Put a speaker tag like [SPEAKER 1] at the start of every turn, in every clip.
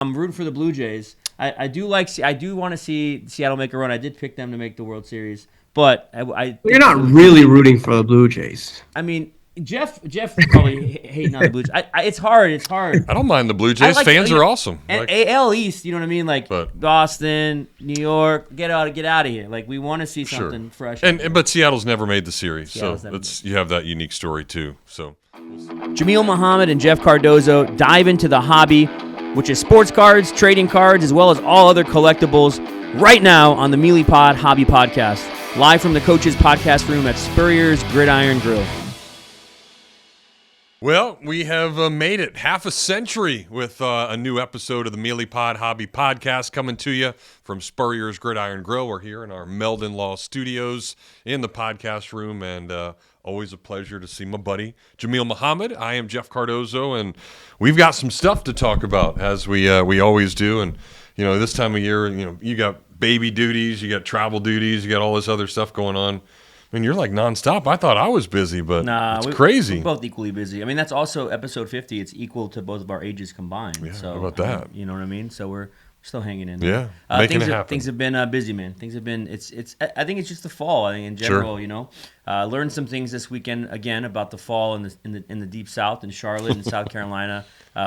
[SPEAKER 1] I'm rooting for the Blue Jays. I do want to see Seattle make a run. I did pick them to make the World Series, but I
[SPEAKER 2] You're
[SPEAKER 1] think the
[SPEAKER 2] not
[SPEAKER 1] Blue
[SPEAKER 2] really rooting for the Blue Jays.
[SPEAKER 1] I mean, Jeff probably hating on the Blue Jays. It's hard. It's hard.
[SPEAKER 3] I don't mind the Blue
[SPEAKER 1] I
[SPEAKER 3] Jays.
[SPEAKER 1] like
[SPEAKER 3] Fans are awesome.
[SPEAKER 1] And
[SPEAKER 3] Like,
[SPEAKER 1] AL East. You know what I mean? Like
[SPEAKER 3] but
[SPEAKER 1] Boston, New York. Get out of here. Like we want to see
[SPEAKER 3] sure.
[SPEAKER 1] something fresh.
[SPEAKER 3] But Seattle's never made the series,
[SPEAKER 1] Seattle's
[SPEAKER 3] so
[SPEAKER 1] never
[SPEAKER 3] you have that unique story too. So
[SPEAKER 1] Jameel Muhammad and Jeff Cardozo dive into the hobby, which is sports cards, trading cards, as well as all other collectibles, right now on the Meelypod Hobby Podcast, live from the Coaches Podcast Room at Spurrier's Gridiron Grill.
[SPEAKER 3] well, we have made it half a century with a new episode of the Meelypod Hobby Podcast coming to you from Spurrier's Gridiron Grill. We're here in our Meldon Law Studios in the podcast room, and always a pleasure to see my buddy Jameel Muhammad. I am Jeff Cardozo, and we've got some stuff to talk about, as we always do. And this time of year, you got baby duties, you got travel duties, you got all this other stuff going on. I mean, you're like nonstop. I thought I was busy, but it's crazy.
[SPEAKER 1] We're both equally busy. I mean, that's also episode 50. It's equal to both of our ages combined.
[SPEAKER 3] Yeah,
[SPEAKER 1] so
[SPEAKER 3] how about that?
[SPEAKER 1] You know what I mean? So we're still hanging in
[SPEAKER 3] Yeah,
[SPEAKER 1] there.
[SPEAKER 3] making it happen.
[SPEAKER 1] Things have been busy, man. Things have been. I think it's just the fall. I think in general,
[SPEAKER 3] Sure.
[SPEAKER 1] Learned some things this weekend again about the fall in the deep South in Charlotte and South Carolina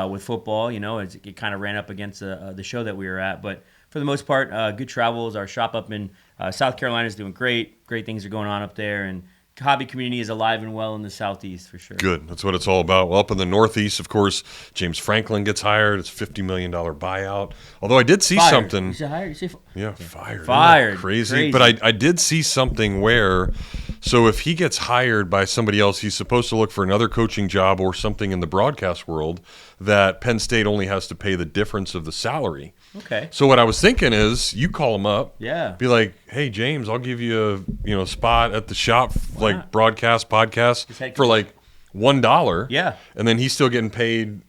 [SPEAKER 1] with football. It kind of ran up against the show that we were at, but for the most part, good travels. Our shop up in South Carolina is doing great. Great things are going on up there, and hobby community is alive and well in the Southeast for sure.
[SPEAKER 3] Good. That's what it's all about. Well, up in the Northeast, of course, James Franklin gets hired. It's a $50 million buyout. Although I did see something.
[SPEAKER 1] You say hired? You say
[SPEAKER 3] fired.
[SPEAKER 1] Fired.
[SPEAKER 3] Crazy. But I did see something where, so if he gets hired by somebody else, he's supposed to look for another coaching job or something in the broadcast world, that Penn State only has to pay the difference of the salary.
[SPEAKER 1] Okay.
[SPEAKER 3] So what I was thinking is, you call him up,
[SPEAKER 1] Yeah.
[SPEAKER 3] be like, "Hey James, I'll give you a spot at the shop, like
[SPEAKER 1] not?
[SPEAKER 3] broadcast podcast
[SPEAKER 1] head
[SPEAKER 3] for
[SPEAKER 1] coach.
[SPEAKER 3] like $1."
[SPEAKER 1] Yeah.
[SPEAKER 3] and then he's still getting paid,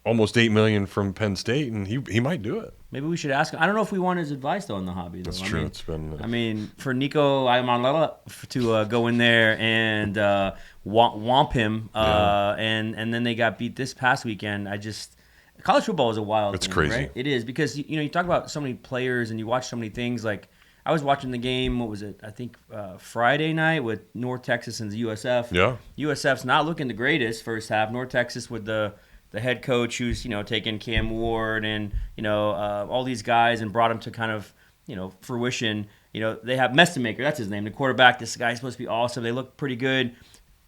[SPEAKER 3] almost $8 million from Penn State, and he might do it.
[SPEAKER 1] Maybe we should ask him. I don't know if we want his advice though on the hobby. Though.
[SPEAKER 3] That's true. It's been.
[SPEAKER 1] I mean, for Nico Ayamalala to go in there and womp him, and then they got beat this past weekend. College football is a wild.
[SPEAKER 3] It's
[SPEAKER 1] thing,
[SPEAKER 3] crazy.
[SPEAKER 1] Right? It is, because you talk about so many players and you watch so many things. Like I was watching the game. What was it? I think Friday night with North Texas and the USF.
[SPEAKER 3] Yeah.
[SPEAKER 1] USF's not looking the greatest first half. North Texas with the head coach who's taking Cam Ward and all these guys and brought them to kind of fruition. They have Mestemaker, that's his name, the quarterback. This guy's supposed to be awesome. They look pretty good.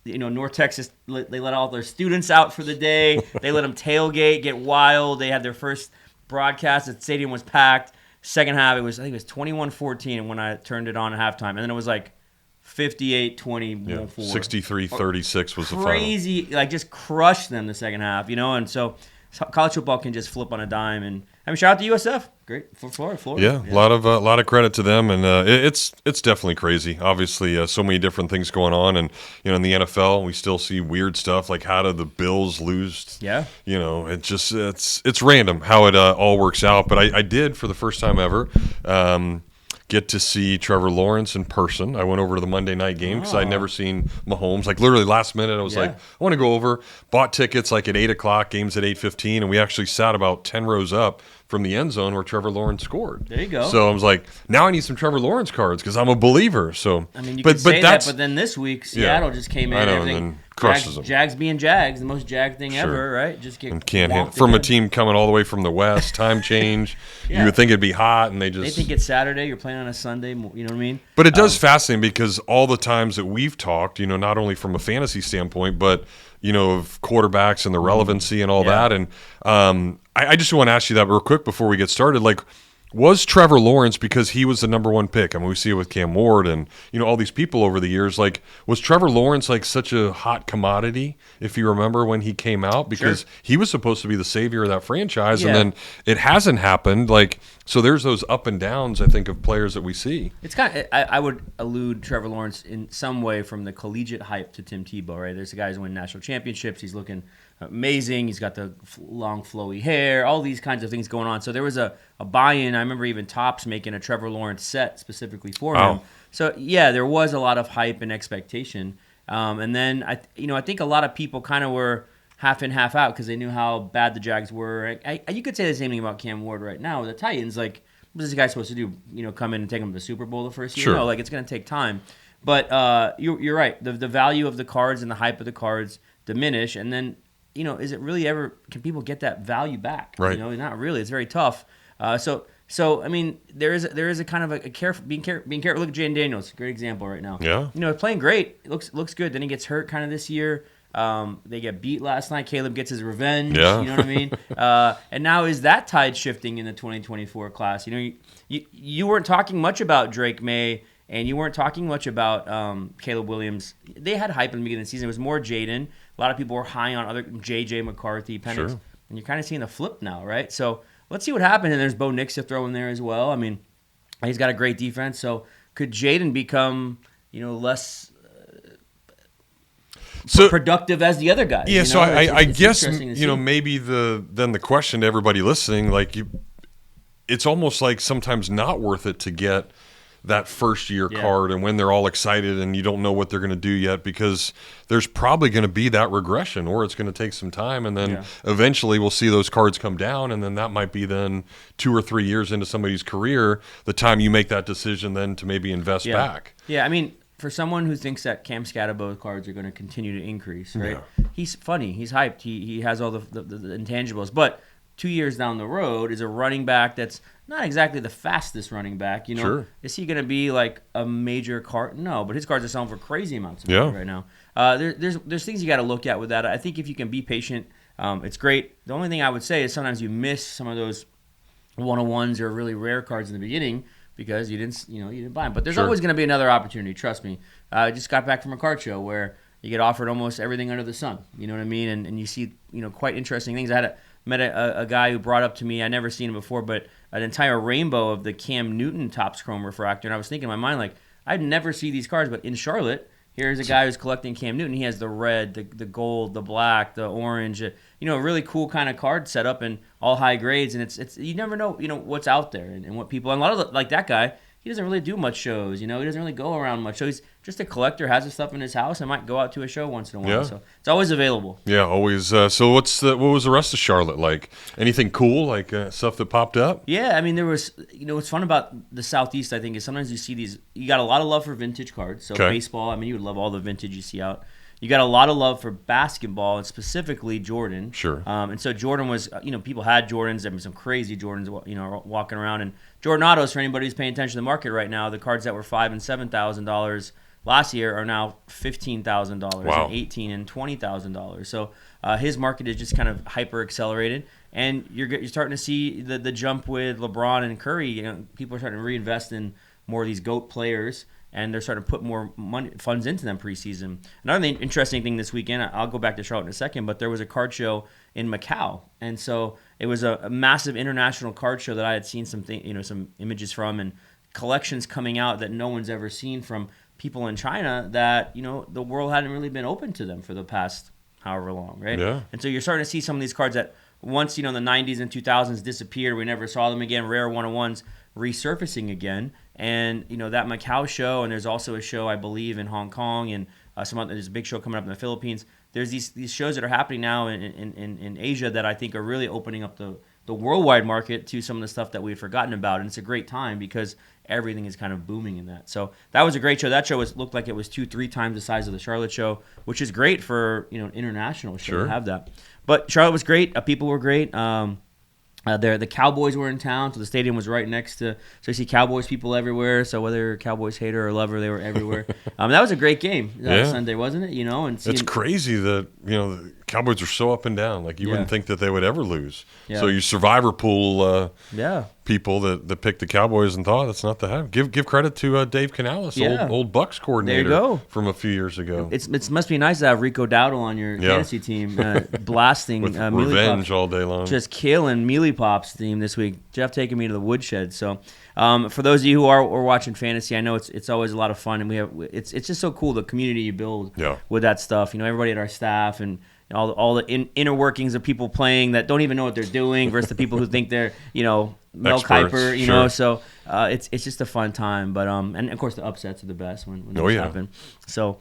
[SPEAKER 1] North Texas, they let all their students out for the day. They let them tailgate, get wild. They had their first broadcast. The stadium was packed. Second half, I think it was 21-14 when I turned it on at halftime, and then it was like 58-24.
[SPEAKER 3] 63-36 was the final.
[SPEAKER 1] Crazy, like just crushed them the second half, and so college football can just flip on a dime. And I mean, shout out to USF, great for Florida.
[SPEAKER 3] Yeah, a lot of credit to them, and it's definitely crazy. Obviously, so many different things going on, and in the NFL, we still see weird stuff like, how did the Bills lose?
[SPEAKER 1] Yeah,
[SPEAKER 3] it's random how it all works out. But I did, for the first time ever, get to see Trevor Lawrence in person. I went over to the Monday night game because I'd never seen Mahomes. Like literally last minute, I was like, I want to go over. Bought tickets like at 8 o'clock, games at 8:15, and we actually sat about 10 rows up from the end zone where Trevor Lawrence scored.
[SPEAKER 1] There you go.
[SPEAKER 3] So I was like, now I need some Trevor Lawrence cards because I'm a believer. So
[SPEAKER 1] I mean, you could say that, but then this week Seattle just came in.
[SPEAKER 3] I know,
[SPEAKER 1] and
[SPEAKER 3] then crushes them.
[SPEAKER 1] Jags being Jags, the most Jag thing ever, right? Just get
[SPEAKER 3] and can't handle from a team coming all the way from the West. Time change. You would think it'd be hot, and they
[SPEAKER 1] think it's Saturday. You're playing on a Sunday. You know what I mean?
[SPEAKER 3] But it does fascinate me because all the times that we've talked, not only from a fantasy standpoint, but of quarterbacks and the relevancy and all that. And I just want to ask you that real quick before we get started. Like, was Trevor Lawrence, because he was the number one pick? I mean, we see it with Cam Ward and, all these people over the years. Like, was Trevor Lawrence like such a hot commodity, if you remember, when he came out? Because he was supposed to be the savior of that franchise, and then it hasn't happened. Like, so there's those up and downs, I think, of players that we see.
[SPEAKER 1] It's kind of, I would allude Trevor Lawrence in some way from the collegiate hype to Tim Tebow, right? There's the guys who win national championships. He's looking amazing. He's got the long, flowy hair, all these kinds of things going on. So there was a buy-in. I remember even Topps making a Trevor Lawrence set specifically for him. So, there was a lot of hype and expectation. And then, I think a lot of people kind of were half in, half out because they knew how bad the Jags were. You could say the same thing about Cam Ward right now. The Titans, like, what is this guy supposed to do? Come in and take him to the Super Bowl the first year?
[SPEAKER 3] Sure.
[SPEAKER 1] No, like, it's going to take time. But you're right. The value of the cards and the hype of the cards diminish, and then is it really ever? Can people get that value back?
[SPEAKER 3] Right.
[SPEAKER 1] Not really. It's very tough. So I mean, there is a kind of a careful being careful. Look at Jaden Daniels, great example right now.
[SPEAKER 3] Yeah.
[SPEAKER 1] Playing great. It looks good. Then he gets hurt kind of this year. They get beat last night. Caleb gets his revenge.
[SPEAKER 3] Yeah.
[SPEAKER 1] You know what I mean? And now is that tide shifting in the 2024 class? You weren't talking much about Drake May, and you weren't talking much about Caleb Williams. They had hype in the beginning of the season. It was more Jaden. A lot of people were high on other J.J. McCarthy, Penix.
[SPEAKER 3] Sure.
[SPEAKER 1] And you're kind of seeing the flip now, right? So let's see what happens. And there's Bo Nix to throw in there as well. I mean, he's got a great defense. So could Jaden become, less productive as the other guys?
[SPEAKER 3] Yeah, so I guess,
[SPEAKER 1] interesting to see.
[SPEAKER 3] maybe the question to everybody listening, like it's almost like sometimes not worth it to get that first year card and when they're all excited and you don't know what they're going to do yet, because there's probably going to be that regression, or it's going to take some time, and then eventually we'll see those cards come down, and then that might be then 2 or 3 years into somebody's career, the time you make that decision then to maybe invest back.
[SPEAKER 1] Yeah, I mean, for someone who thinks that Cam Scatterbo cards are going to continue to increase, right? He's funny. He's hyped. He has all the intangibles. But 2 years down the road is a running back that's not exactly the fastest running back.
[SPEAKER 3] Sure.
[SPEAKER 1] Is he going to be like a major card? No, but his cards are selling for crazy amounts of money right now. There's things you got to look at with that. I think if you can be patient, it's great. The only thing I would say is sometimes you miss some of those 101s or really rare cards in the beginning because you didn't buy them. But there's always going to be another opportunity. Trust me. I just got back from a card show where you get offered almost everything under the sun. You know what I mean? And you see quite interesting things. I met a guy who brought up to me, I'd never seen him before, but an entire rainbow of the Cam Newton Topps Chrome Refractor. And I was thinking in my mind, like, I'd never see these cards, but in Charlotte, here's a guy who's collecting Cam Newton. He has the red, the gold, the black, the orange, a really cool kind of card setup and all high grades. And it's you never know, what's out there and what people, and a lot of like that guy, he doesn't really do much shows, he doesn't really go around much. So he's just a collector, has his stuff in his house, and might go out to a show once in a while. So it's always available.
[SPEAKER 3] Yeah, always. So what was the rest of Charlotte like? Anything cool, like stuff that popped up?
[SPEAKER 1] Yeah, I mean, there was, what's fun about the Southeast, I think, is sometimes you see these, you got a lot of love for vintage cards. So baseball, I mean, you would love all the vintage you see out. You got a lot of love for basketball, and specifically Jordan.
[SPEAKER 3] Sure.
[SPEAKER 1] And so Jordan was, people had Jordans. There were some crazy Jordans, walking around. And Jordan autos, for anybody who's paying attention to the market right now, the cards that were $5,000 and $7,000 last year are now $15,000 and $18,000 and $20,000. So his market is just kind of hyper accelerated, and you're starting to see the jump with LeBron and Curry. People are starting to reinvest in more of these GOAT players, and they're starting to put more funds into them preseason. Another interesting thing this weekend, I'll go back to Charlotte in a second, but there was a card show in Macau, and so it was a massive international card show that I had seen some images from, and collections coming out that no one's ever seen from people in China that the world hadn't really been open to them for the past however long, right?
[SPEAKER 3] Yeah.
[SPEAKER 1] And so you're starting to see some of these cards that once the 90s and 2000s disappeared, we never saw them again. Rare 101s resurfacing again, and that Macau show, and there's also a show I believe in Hong Kong, and there's a big show coming up in the Philippines. There's these shows that are happening now in Asia that I think are really opening up the worldwide market to some of the stuff that we had forgotten about, and it's a great time because everything is kind of booming in that. So that was a great show. That show looked like it was 2-3 times the size of the Charlotte show, which is great for an international show to have that. But Charlotte was great. People were great. The Cowboys were in town, so the stadium was right next to. So you see Cowboys people everywhere. So whether you're a Cowboys hater or lover, they were everywhere. That was a great game. Sunday, wasn't it? And
[SPEAKER 3] it's crazy that the Cowboys are so up and down. Like you wouldn't think that they would ever lose.
[SPEAKER 1] Yeah.
[SPEAKER 3] So your survivor pool, people that picked the Cowboys and thought that's not the have. Give credit to Dave Canales, old Bucks coordinator
[SPEAKER 1] there you go.
[SPEAKER 3] From a few years ago.
[SPEAKER 1] It must be nice to have Rico Dowdle on your fantasy team, blasting
[SPEAKER 3] with
[SPEAKER 1] Meelypops,
[SPEAKER 3] revenge all day long,
[SPEAKER 1] just killing Meelypops team this week. Jeff taking me to the woodshed. So for those of you who are watching fantasy, I know it's always a lot of fun, and it's just so cool the community you build with that stuff. Everybody at our staff and all the inner workings of people playing that don't even know what they're doing versus the people who think they're Mel Kiper, so it's just a fun time. But and of course the upsets are the best when those happen. So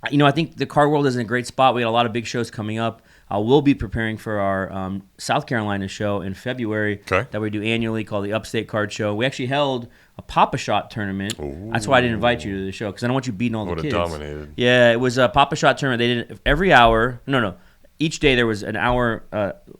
[SPEAKER 1] I think the card world is in a great spot. We got a lot of big shows coming up. We'll be preparing for our South Carolina show in February that we do annually called the Upstate Card Show. We actually held a Pop-A-Shot tournament.
[SPEAKER 3] Ooh.
[SPEAKER 1] That's why I didn't invite you to the show, because I don't want you beating all the kids.
[SPEAKER 3] Would have dominated.
[SPEAKER 1] Yeah, it was a Pop-A-Shot tournament. They did it every hour. No. Each day there was an hour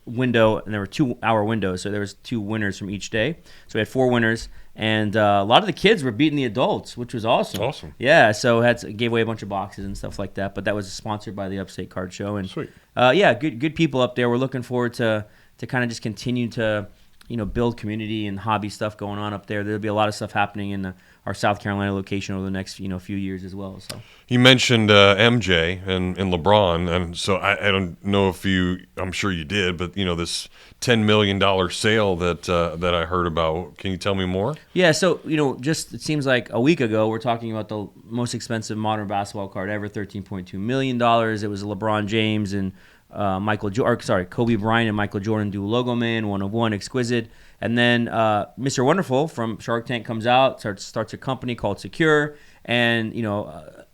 [SPEAKER 1] window, and there were 2 hour windows. So there was 2 winners from each day. So we had 4 winners. And a lot of the kids were beating the adults, which was awesome.
[SPEAKER 3] Awesome.
[SPEAKER 1] Yeah, so gave away a bunch of boxes and stuff like that. But that was sponsored by the Upstate Card Show. And
[SPEAKER 3] Sweet.
[SPEAKER 1] Good people up there. We're looking forward to kind of just continue to build community and hobby stuff going on up there. There'll be a lot of stuff happening in our South Carolina location over the next few years as well. So
[SPEAKER 3] you mentioned MJ and LeBron, and so I don't know if I'm sure you did, but this $10 million sale that I heard about. Can you tell me more?
[SPEAKER 1] Yeah, so just it seems like a week ago we're talking about the most expensive modern basketball card ever, $13.2 million. It was LeBron James and Kobe Bryant and Michael Jordan do Logo Man, 1 of 1, exquisite. And then Mr. Wonderful from Shark Tank comes out, starts a company called Secure. And,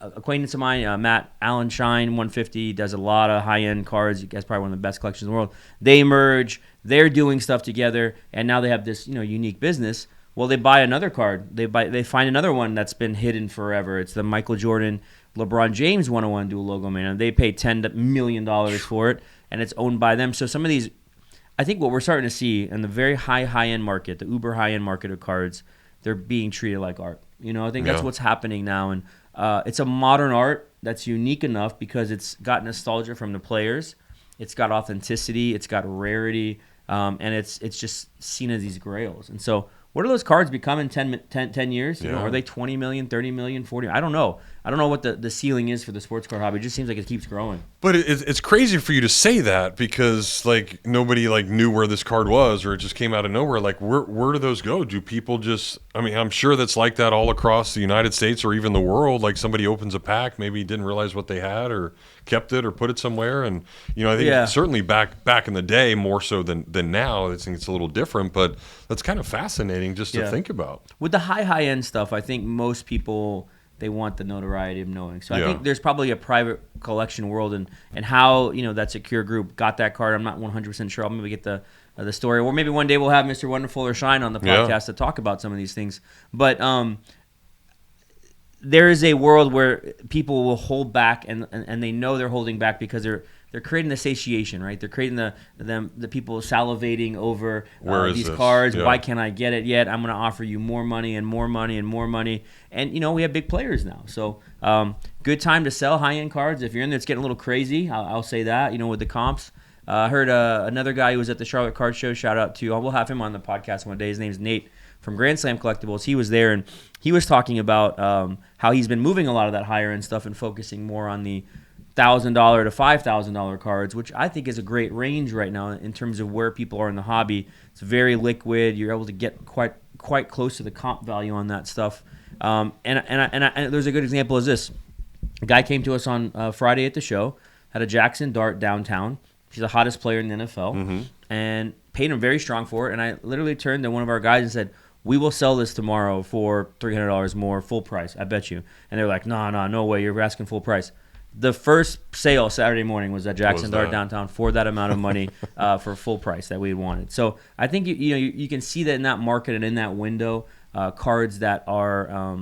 [SPEAKER 1] acquaintance of mine, Matt Allen Shine, 150, does a lot of high-end cards. He has probably one of the best collections in the world. They merge. They're doing stuff together. And now they have this, unique business. Well, they buy another card. They find another one that's been hidden forever. It's the Michael Jordan LeBron James 101 dual logo man. And they pay $10 million for it, and it's owned by them. So some of these, I think what we're starting to see in the very high-end market, the uber high-end market of cards, they're being treated like art. I think that's what's happening now. And it's a modern art that's unique enough because it's got nostalgia from the players. It's got authenticity. It's got rarity. And it's just seen as these grails. And so what do those cards become in 10 years? Are they 20 million, 30 million, 40? I don't know. I don't know what the ceiling is for the sports card hobby. It just seems like it keeps growing.
[SPEAKER 3] But it's crazy for you to say that because nobody knew where this card was, or it just came out of nowhere. Where do those go? Do people just? I mean, I'm sure that's like that all across the United States or even the world. Somebody opens a pack, maybe didn't realize what they had, or kept it, or put it somewhere. And I think certainly back in the day, more so than now. I think it's a little different, but that's kind of fascinating just to think about.
[SPEAKER 1] With the high end stuff, I think most people, they want the notoriety of knowing. So I think there's probably a private collection world and how that Secure group got that card. I'm not 100% sure. I'll maybe get the story, or maybe one day we'll have Mr. Wonderful or Shine on the podcast to talk about some of these things. But there is a world where people will hold back, and they know they're holding back because they're creating the satiation, right? They're creating the people salivating over these cards. Yeah. Why can't I get it yet? I'm going to offer you more money and more money and more money. And, we have big players now. So good time to sell high-end cards. If you're in there, it's getting a little crazy. I'll say that, with the comps. I heard another guy who was at the Charlotte Card Show, shout out to, we'll have him on the podcast one day. His name's Nate from Grand Slam Collectibles. He was there, and he was talking about how he's been moving a lot of that higher-end stuff and focusing more on the $1,000 to $5,000 cards, which I think is a great range right now in terms of where people are in the hobby. It's very liquid. You're able to get quite close to the comp value on that stuff. And there's a good example is this. A guy came to us on Friday at the show, had a Jackson Dart downtown. She's the hottest player in the NFL, and paid him very strong for it. And I literally turned to one of our guys and said, "We will sell this tomorrow for $300 more, full price. I bet you." And they're like, no way. You're asking full price. The first sale Saturday morning was at Jackson Dart downtown for that amount of money for full price that we wanted. So I think you can see that in that market and in that window, cards that are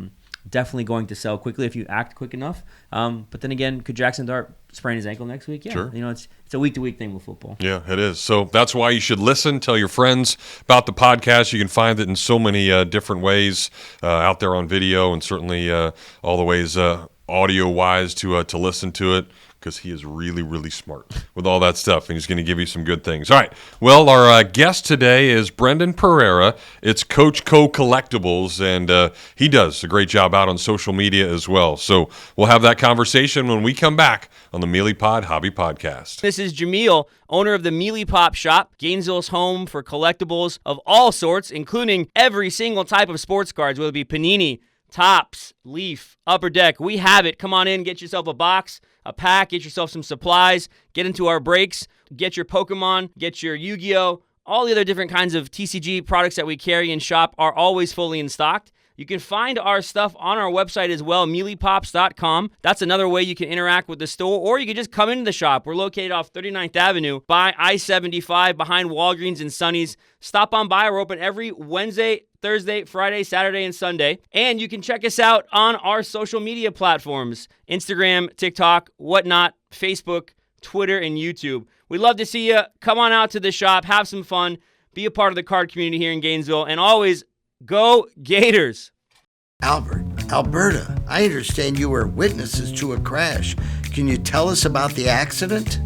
[SPEAKER 1] definitely going to sell quickly if you act quick enough. But then again, could Jackson Dart sprain his ankle next week? Yeah,
[SPEAKER 3] sure.
[SPEAKER 1] It's a week-to-week thing with football.
[SPEAKER 3] Yeah, it is. So that's why you should listen. Tell your friends about the podcast. You can find it in so many different ways out there on video, and certainly all the ways audio-wise to listen to it, because he is really, really smart with all that stuff, and he's going to give you some good things. All right. Well, our guest today is Brendan Pereira. It's Coach Collectibles, and he does a great job out on social media as well. So we'll have that conversation when we come back on the Meelypod Hobby Podcast.
[SPEAKER 1] This is Jameel, owner of the Meelypop shop, Gainesville's home for collectibles of all sorts, including every single type of sports cards, whether it be Panini, Topps, Leaf, Upper Deck. We have it. Come on in, get yourself a box, a pack, get yourself some supplies, get into our breaks, get your Pokemon, get your Yu-Gi-Oh! All the other different kinds of TCG products that we carry and shop are always fully in stock. You can find our stuff on our website as well, Meelypops.com. That's another way you can interact with the store, or you can just come into the shop. We're located off 39th Avenue by I-75 behind Walgreens and Sonny's. Stop on by. We're open every Wednesday, Thursday, Friday, Saturday, and Sunday. And you can check us out on our social media platforms, Instagram, TikTok, whatnot, Facebook, Twitter, and YouTube. We'd love to see you. Come on out to the shop, have some fun, be a part of the card community here in Gainesville, and always go Gators.
[SPEAKER 4] Albert, Alberta, I understand you were witnesses to a crash. Can you tell us about the accident?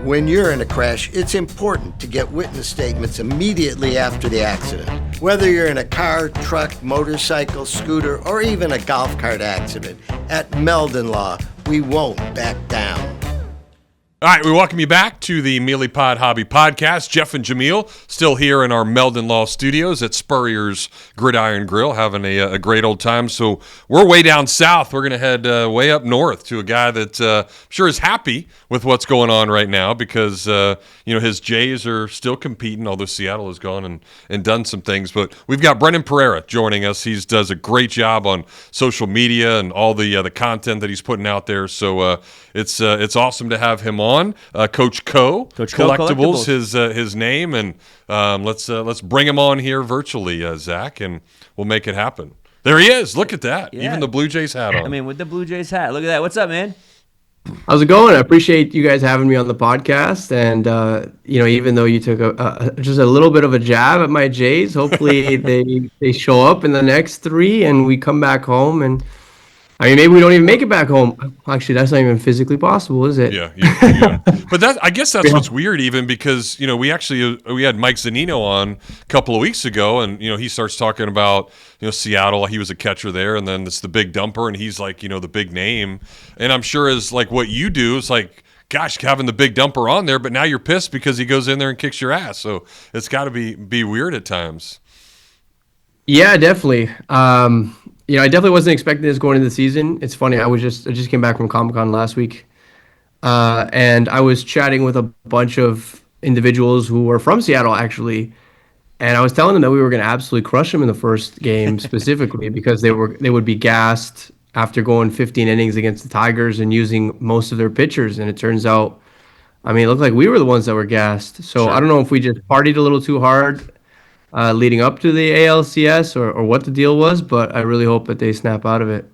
[SPEAKER 4] When you're in a crash, it's important to get witness statements immediately after the accident. Whether you're in a car, truck, motorcycle, scooter, or even a golf cart accident, at Meldon Law, we won't back down.
[SPEAKER 3] All right, we welcome you back to the Meelypod Hobby Podcast. Jeff and Jameel still here in our Meldon Law studios at Spurrier's Gridiron Grill, having a great old time. So we're way down south. We're going to head way up north to a guy that I'm sure is happy with what's going on right now because his Jays are still competing, although Seattle has gone and done some things. But we've got Brendan Pereira joining us. He does a great job on social media and all the content that he's putting out there. So it's awesome to have him on. Coach Collectibles, his name, and let's bring him on here virtually, Zach, and we'll make it happen. There he is. Look at that. Yeah. Even the Blue Jays hat on.
[SPEAKER 1] I mean, with the Blue Jays hat. Look at that. What's up, man?
[SPEAKER 2] How's it going? I appreciate you guys having me on the podcast, and even though you took just a little bit of a jab at my Jays, hopefully they show up in the next 3 and we come back home and. I mean, maybe we don't even make it back home. Actually, that's not even physically possible, is it?
[SPEAKER 3] Yeah. But I guess that's what's weird, even because we had Mike Zannino on a couple of weeks ago, and he starts talking about Seattle. He was a catcher there, and then it's the big dumper, and he's like the big name. And I'm sure as like what you do is like, gosh, having the big dumper on there, but now you're pissed because he goes in there and kicks your ass. So it's got to be weird at times.
[SPEAKER 2] Yeah, definitely. I definitely wasn't expecting this going into the season. It's funny. I just came back from Comic-Con last week, and I was chatting with a bunch of individuals who were from Seattle, actually, and I was telling them that we were going to absolutely crush them in the first game specifically because they would be gassed after going 15 innings against the Tigers and using most of their pitchers, and it turns out, I mean, it looked like we were the ones that were gassed. So sure. I don't know if we just partied a little too hard leading up to the ALCS or what the deal was, but I really hope that they snap out of it.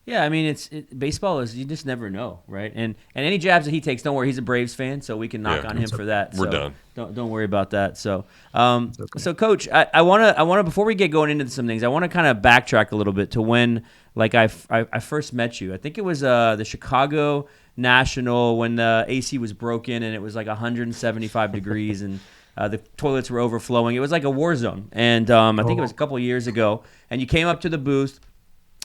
[SPEAKER 1] Yeah, I mean, baseball is you just never know, right? And any jabs that he takes, don't worry, he's a Braves fan, so we can knock on him for that.
[SPEAKER 3] We're done.
[SPEAKER 1] Don't worry about that. So, so Coach, I wanna before we get going into some things, I want to kind of backtrack a little bit to when I first met you. I think it was the Chicago National when the AC was broken and it was like 175 degrees and. The toilets were overflowing. It was like a war zone, and I think it was a couple of years ago. And you came up to the booth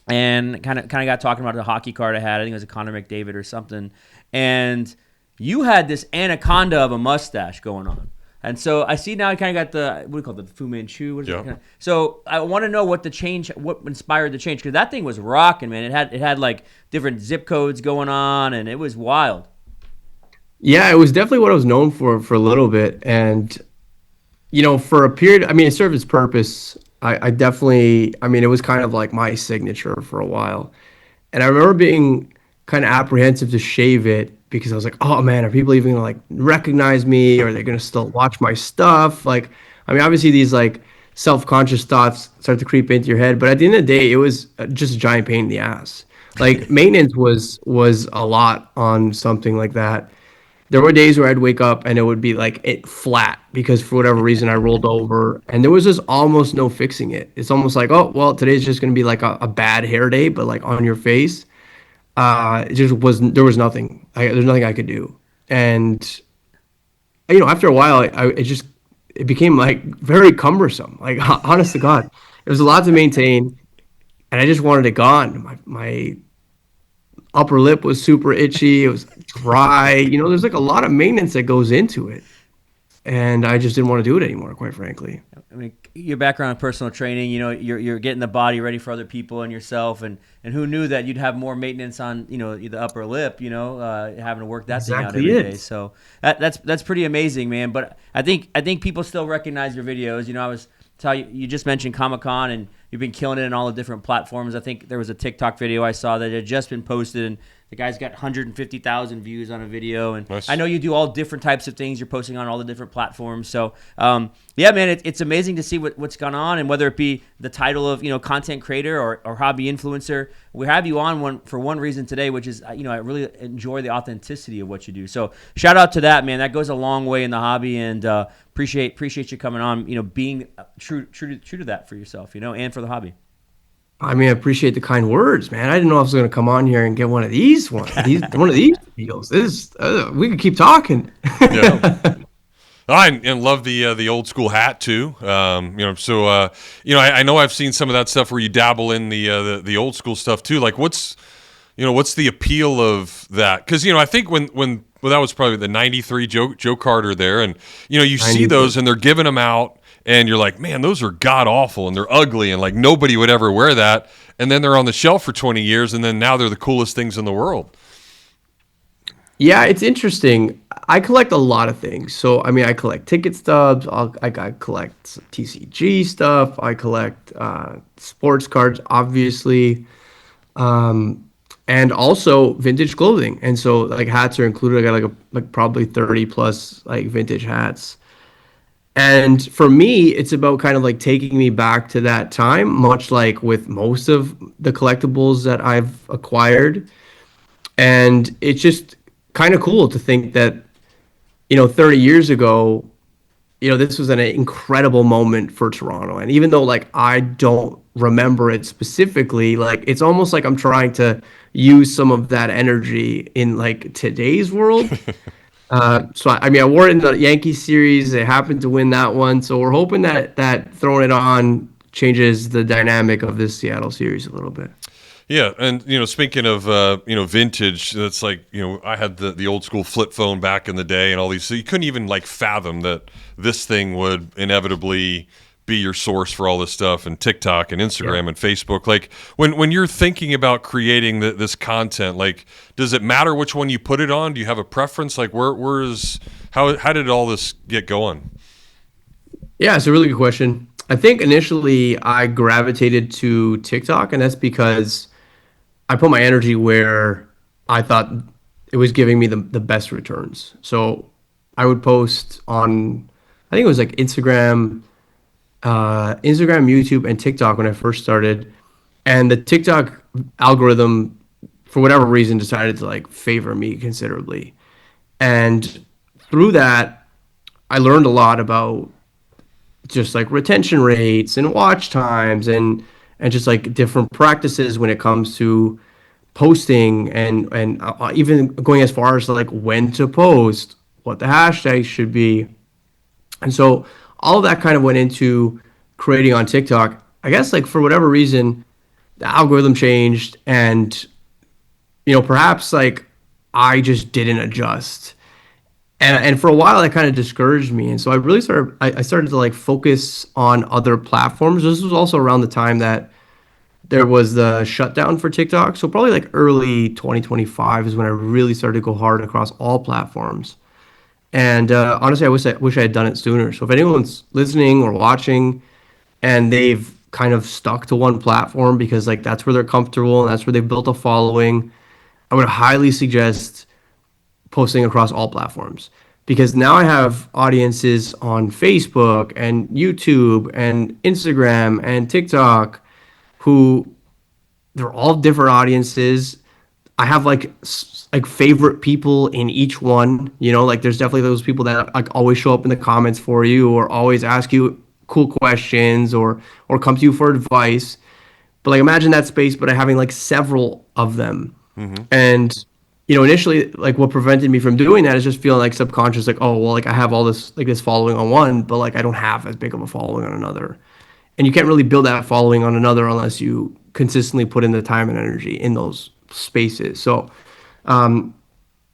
[SPEAKER 1] and kind of got talking about the hockey card I had. I think it was a Connor McDavid or something. And you had this anaconda of a mustache going on. And so I see now you kind of got the what do you call it, the Fu Manchu? What is it? So I want to know what inspired the change because that thing was rocking, man. It had like different zip codes going on, and it was wild.
[SPEAKER 2] Yeah, it was definitely what I was known for a little bit. And, for a period, I mean, it served its purpose. I definitely, I mean, it was kind of like my signature for a while. And I remember being kind of apprehensive to shave it because I was like, oh man, are people even going to recognize me? Or are they going to still watch my stuff? Obviously these self-conscious thoughts start to creep into your head. But at the end of the day, it was just a giant pain in the ass. Maintenance was a lot on something like that. There were days where I'd wake up and it would be it flat because for whatever reason I rolled over and there was just almost no fixing it. It's almost like, oh, well, today's just going to be a bad hair day, but on your face, it just wasn't, there was nothing. There's nothing I could do. And, after a while, it became very cumbersome. Honest to God, it was a lot to maintain and I just wanted it gone. My upper lip was super itchy. It was dry. There's a lot of maintenance that goes into it. and I just didn't want to do it anymore, quite frankly.
[SPEAKER 1] I mean, your background in personal training, you're getting the body ready for other people and yourself, and who knew that you'd have more maintenance on, the upper lip, having to work that thing out
[SPEAKER 2] Exactly
[SPEAKER 1] every day.
[SPEAKER 2] it.
[SPEAKER 1] So that's pretty amazing, man. But I think people still recognize your videos. I was tell you just mentioned Comic-Con, and you've been killing it on all the different platforms. I think there was a TikTok video I saw that had just been posted, and the guy's got 150,000 views on a video. And
[SPEAKER 3] nice.
[SPEAKER 1] I know you do all different types of things. You're posting on all the different platforms. So, yeah, man, it's amazing to see what's gone on, and whether it be the title of, content creator or hobby influencer. We have you on for one reason today, which is, I really enjoy the authenticity of what you do. So shout out to that, man. That goes a long way in the hobby, and appreciate you coming on, being true to that for yourself, and for the hobby.
[SPEAKER 2] I mean, I appreciate the kind words, man. I didn't know I was going to come on here and get one of these one of these deals. We could keep talking.
[SPEAKER 3] Yeah. And love the old school hat too. I know I've seen some of that stuff where you dabble in the old school stuff too. Like what's the appeal of that? Because I think when that was probably the '93 Joe Carter there, and you see those and they're giving them out, and you're like, man, those are god awful and they're ugly, and like nobody would ever wear that. And then they're on the shelf for 20 years, and then now they're the coolest things in the world.
[SPEAKER 2] Yeah, it's interesting. I collect a lot of things. So, I mean, I collect ticket stubs. I collect TCG stuff. I collect sports cards, obviously, and also vintage clothing. And so, like, hats are included. I got like probably 30 plus like vintage hats. And for me, it's about kind of like taking me back to that time, much like with most of the collectibles that I've acquired. And it's just kind of cool to think that 30 years ago, this was an incredible moment for Toronto. And even though like I don't remember it specifically, like it's almost like I'm trying to use some of that energy in like today's world. I wore it in the Yankees series. They happened to win that one, so we're hoping that throwing it on changes the dynamic of this Seattle series a little bit.
[SPEAKER 3] Yeah, and speaking of vintage, that's like I had the old school flip phone back in the day, and all these. So you couldn't even like fathom that this thing would inevitably be your source for all this stuff, and TikTok and Instagram and Facebook. Like when you're thinking about creating this content, like does it matter which one you put it on? Do you have a preference? Like how did all this get going?
[SPEAKER 2] Yeah, it's a really good question. I think initially I gravitated to TikTok, and that's because I put my energy where I thought it was giving me the best returns. So I would post on, I think it was like Instagram, YouTube, and TikTok when I first started. And the TikTok algorithm, for whatever reason, decided to like favor me considerably. And through that, I learned a lot about just like retention rates and watch times and just like different practices when it comes to posting and even going as far as like when to post, what the hashtags should be. And so all of that kind of went into creating on TikTok. I guess like for whatever reason, the algorithm changed, and perhaps like I just didn't adjust. And for a while, that kind of discouraged me. And so I started to like focus on other platforms. This was also around the time that there was the shutdown for TikTok. So probably like early 2025 is when I really started to go hard across all platforms. And honestly, I wish I had done it sooner. So if anyone's listening or watching and they've kind of stuck to one platform because like that's where they're comfortable and that's where they've built a following, I would highly suggest posting across all platforms, because now I have audiences on Facebook and YouTube and Instagram and TikTok who they're all different audiences. I have like favorite people in each one, like there's definitely those people that like always show up in the comments for you or always ask you cool questions or come to you for advice. But like imagine that space, but having like several of them. Mm-hmm. And initially, like what prevented me from doing that is just feeling like subconscious, like, oh, well, like I have all this following on one, but like I don't have as big of a following on another. And you can't really build that following on another unless you consistently put in the time and energy in those spaces. So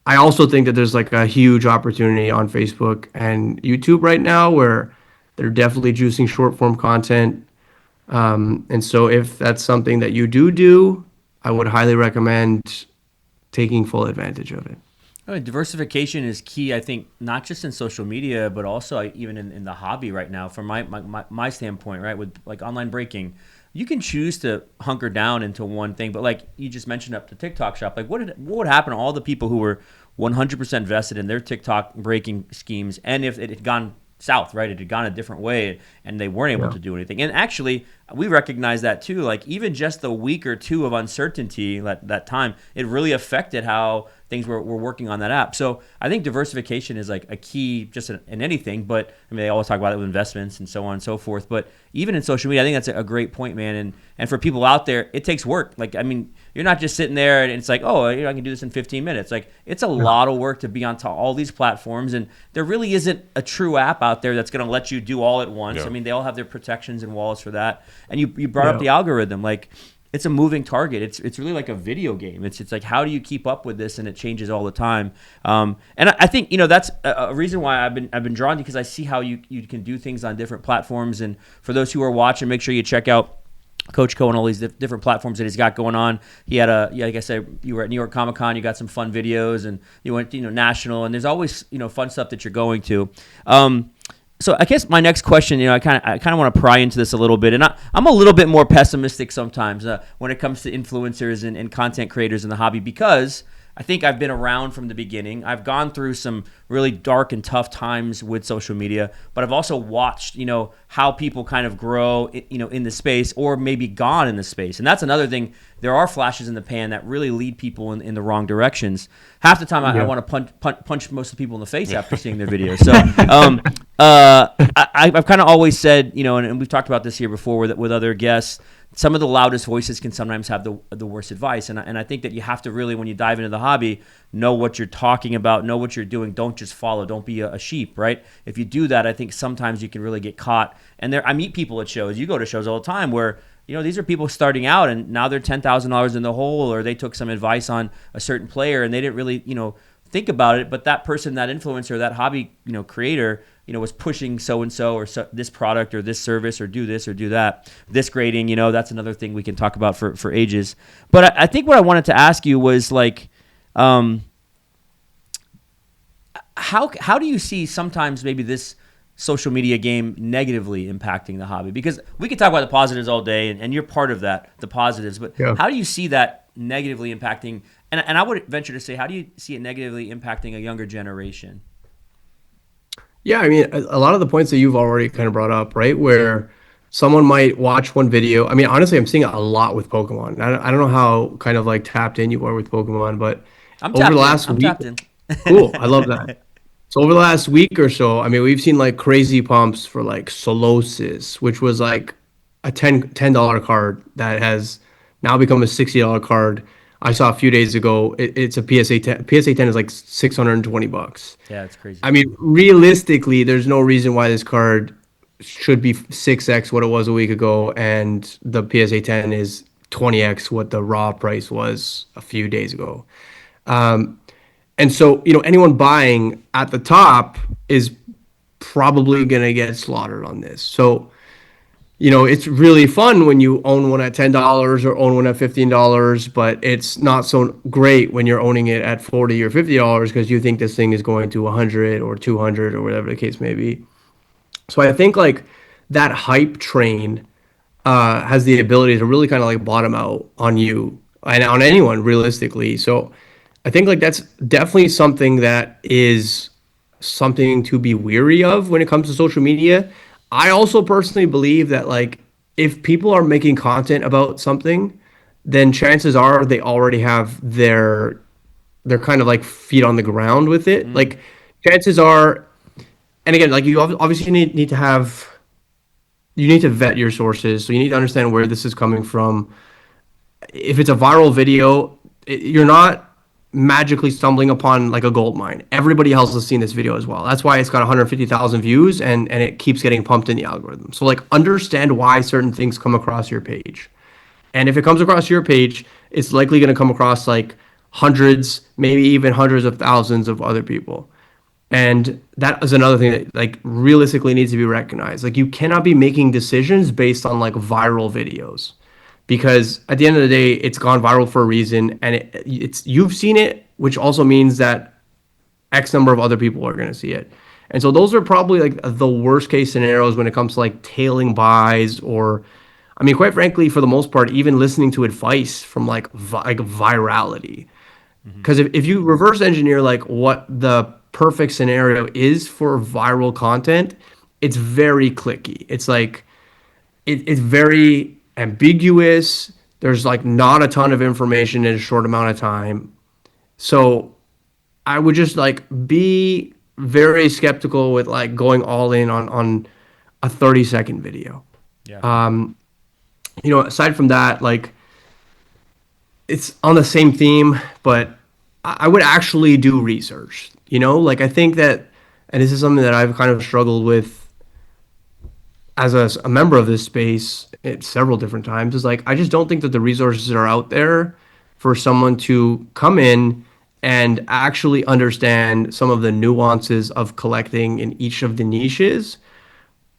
[SPEAKER 2] I also think that there's like a huge opportunity on Facebook and YouTube right now where they're definitely juicing short form content. And so if that's something that you do, I would highly recommend taking full advantage of it.
[SPEAKER 1] I mean, diversification is key, I think, not just in social media, but also even in the hobby right now. From my standpoint, right, with like online breaking, you can choose to hunker down into one thing. But like you just mentioned up the TikTok shop, like what would happen to all the people who were 100% vested in their TikTok breaking schemes, and if it had gone south, right, it had gone a different way, and they weren't able to do anything. And actually, we recognize that too. Like even just the week or two of uncertainty that time, it really affected how things were working on that app. So I think diversification is like a key just in anything. But I mean, they always talk about it with investments and so on and so forth. But even in social media, I think that's a great point, man. And for people out there, it takes work. Like, I mean, you're not just sitting there and it's like, oh, I can do this in 15 minutes. Like, it's a lot of work to be on all these platforms. And there really isn't a true app out there that's going to let you do all at once.
[SPEAKER 3] Yeah.
[SPEAKER 1] I mean, they all have their protections and walls for that. And you brought up the algorithm. Like, it's a moving target. It's really like a video game. It's like, how do you keep up with this? And it changes all the time. And I think, that's a reason why I've been drawn to, because I see how you can do things on different platforms. And for those who are watching, make sure you check out Coach Co and all these different platforms that he's got going on. He had like I said, you were at New York Comic Con, you got some fun videos, and you went, national, and there's always, fun stuff that you're going to. So I guess my next question, I kind of want to pry into this a little bit, and I'm a little bit more pessimistic sometimes when it comes to influencers and content creators in the hobby, because I think I've been around from the beginning. I've gone through some really dark and tough times with social media, but I've also watched, how people kind of grow, in the space, or maybe gone in the space. And that's another thing. There are flashes in the pan that really lead people in the wrong directions. Half the time I want to punch most of the people in the face after seeing their videos. So I've kind of always said, and we've talked about this here before with other guests, some of the loudest voices can sometimes have the worst advice. And I think that you have to really, when you dive into the hobby, know what you're talking about, know what you're doing. Don't just follow. Don't be a sheep, right? If you do that, I think sometimes you can really get caught. And I meet people at shows. You go to shows all the time where, these are people starting out and now they're $10,000 in the hole, or they took some advice on a certain player and they didn't really, think about it. But that person, that influencer, that hobby, creator, was pushing so-and-so or this product or this service or do this or do that. This grading, that's another thing we can talk about for ages. But I think what I wanted to ask you was like, how do you see sometimes maybe this social media game negatively impacting the hobby? Because we could talk about the positives all day, and you're part of that, the positives. But how do you see that negatively impacting? And I would venture to say, how do you see it negatively impacting a younger generation?
[SPEAKER 2] Yeah, I mean, a lot of the points that you've already kind of brought up, right? Where someone might watch one video. I mean, honestly, I'm seeing it a lot with Pokemon. I don't know how kind of like tapped in you are with Pokemon, but
[SPEAKER 1] I'm
[SPEAKER 2] over the last week,
[SPEAKER 1] tapped in.
[SPEAKER 2] cool. I love that. So over the last week or so, I mean, we've seen like crazy pumps for like Solosis, which was like a $10 card that has now become a $60 card. I saw a few days ago, it's a PSA 10. PSA 10 is like $620.
[SPEAKER 1] Yeah, it's crazy.
[SPEAKER 2] I mean, realistically, there's no reason why this card should be 6x what it was a week ago, and the PSA 10 is 20x what the raw price was a few days ago. And so, anyone buying at the top is probably going to get slaughtered on this. So, it's really fun when you own one at $10 or own one at $15, but it's not so great when you're owning it at $40 or $50 because you think this thing is going to 100 or 200 or whatever the case may be. So I think like that hype train has the ability to really kind of like bottom out on you and on anyone realistically. So I think like that's definitely something that is something to be weary of when it comes to social media. I also personally believe that like if people are making content about something, then chances are they already have their kind of like feet on the ground with it. Like chances are, and again, like you obviously need to vet your sources. So you need to understand where this is coming from. If it's a viral video, you're not magically stumbling upon like a gold mine. Everybody else has seen this video as well. That's why it's got 150,000 views and it keeps getting pumped in the algorithm. So like understand why certain things come across your page. And if it comes across your page, it's likely going to come across like hundreds, maybe even hundreds of thousands of other people. And that is another thing that like realistically needs to be recognized. Like you cannot be making decisions based on like viral videos, because at the end of the day, it's gone viral for a reason, and it's you've seen it, which also means that X number of other people are going to see it. And so those are probably like the worst case scenarios when it comes to like tailing buys, or, I mean, quite frankly, for the most part, even listening to advice from like virality. Because if you reverse engineer like what the perfect scenario is for viral content, it's very clicky. It's like it's very ambiguous. There's like not a ton of information in a short amount of time. So I would just like be very skeptical with like going all in on a 30-second video.
[SPEAKER 1] Yeah.
[SPEAKER 2] Aside from that, like it's on the same theme, but I would actually do research. Like I think that, and this is something that I've kind of struggled with as a member of this space at several different times, is like I just don't think that the resources are out there for someone to come in and actually understand some of the nuances of collecting in each of the niches.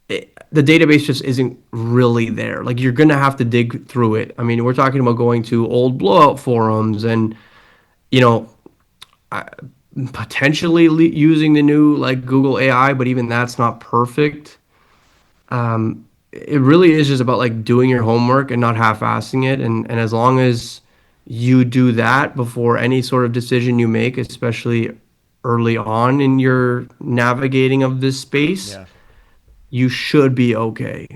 [SPEAKER 2] The database just isn't really there. Like you're gonna have to dig through it. I mean, we're talking about going to old blowout forums and you know potentially using the new like Google AI, but even that's not perfect. It really is just about like doing your homework and not half-assing it. And as long as you do that before any sort of decision you make, especially early on in your navigating of this space,
[SPEAKER 1] Yeah.
[SPEAKER 2] you should be okay.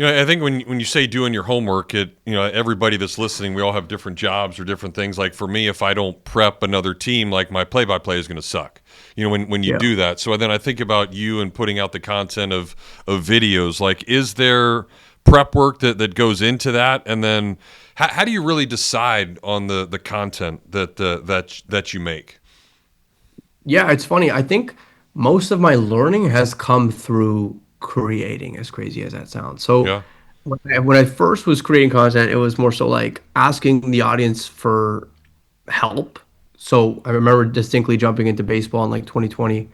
[SPEAKER 3] I think when you say doing your homework, everybody that's listening, we all have different jobs or different things. Like for me, if I don't prep another team, like my play-by-play is going to suck. When you do that. So then I think about you and putting out the content of videos. Like, is there prep work that goes into that? And then how do you really decide on the content that you make?
[SPEAKER 2] Yeah, it's funny. I think most of my learning has come through creating, as crazy as that sounds. So
[SPEAKER 3] Yeah.
[SPEAKER 2] when I first was creating content, it was more so like asking the audience for help. So I remember distinctly jumping into baseball in like 2020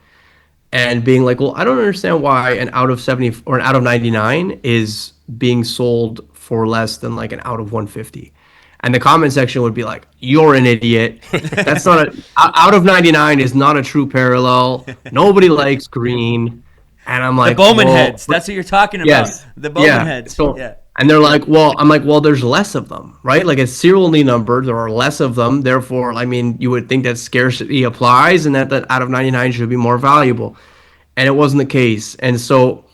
[SPEAKER 2] and being like, well, I don't understand why an out of 70 or an out of 99 is being sold for less than like an out of 150. And the comment section would be like, you're an idiot. That's not out of 99 is not a true parallel. Nobody likes green. And I'm
[SPEAKER 1] The
[SPEAKER 2] like,
[SPEAKER 1] Bowman
[SPEAKER 2] well,
[SPEAKER 1] heads. That's what you're talking about.
[SPEAKER 2] yes,
[SPEAKER 1] The Bowman
[SPEAKER 2] yeah.
[SPEAKER 1] heads.
[SPEAKER 2] So,
[SPEAKER 1] Yeah.
[SPEAKER 2] and they're like, well, I'm like, well, there's less of them, right? Like it's serially numbered. There are less of them. Therefore, I mean, you would think that scarcity applies and that out of 99 should be more valuable. And it wasn't the case. And so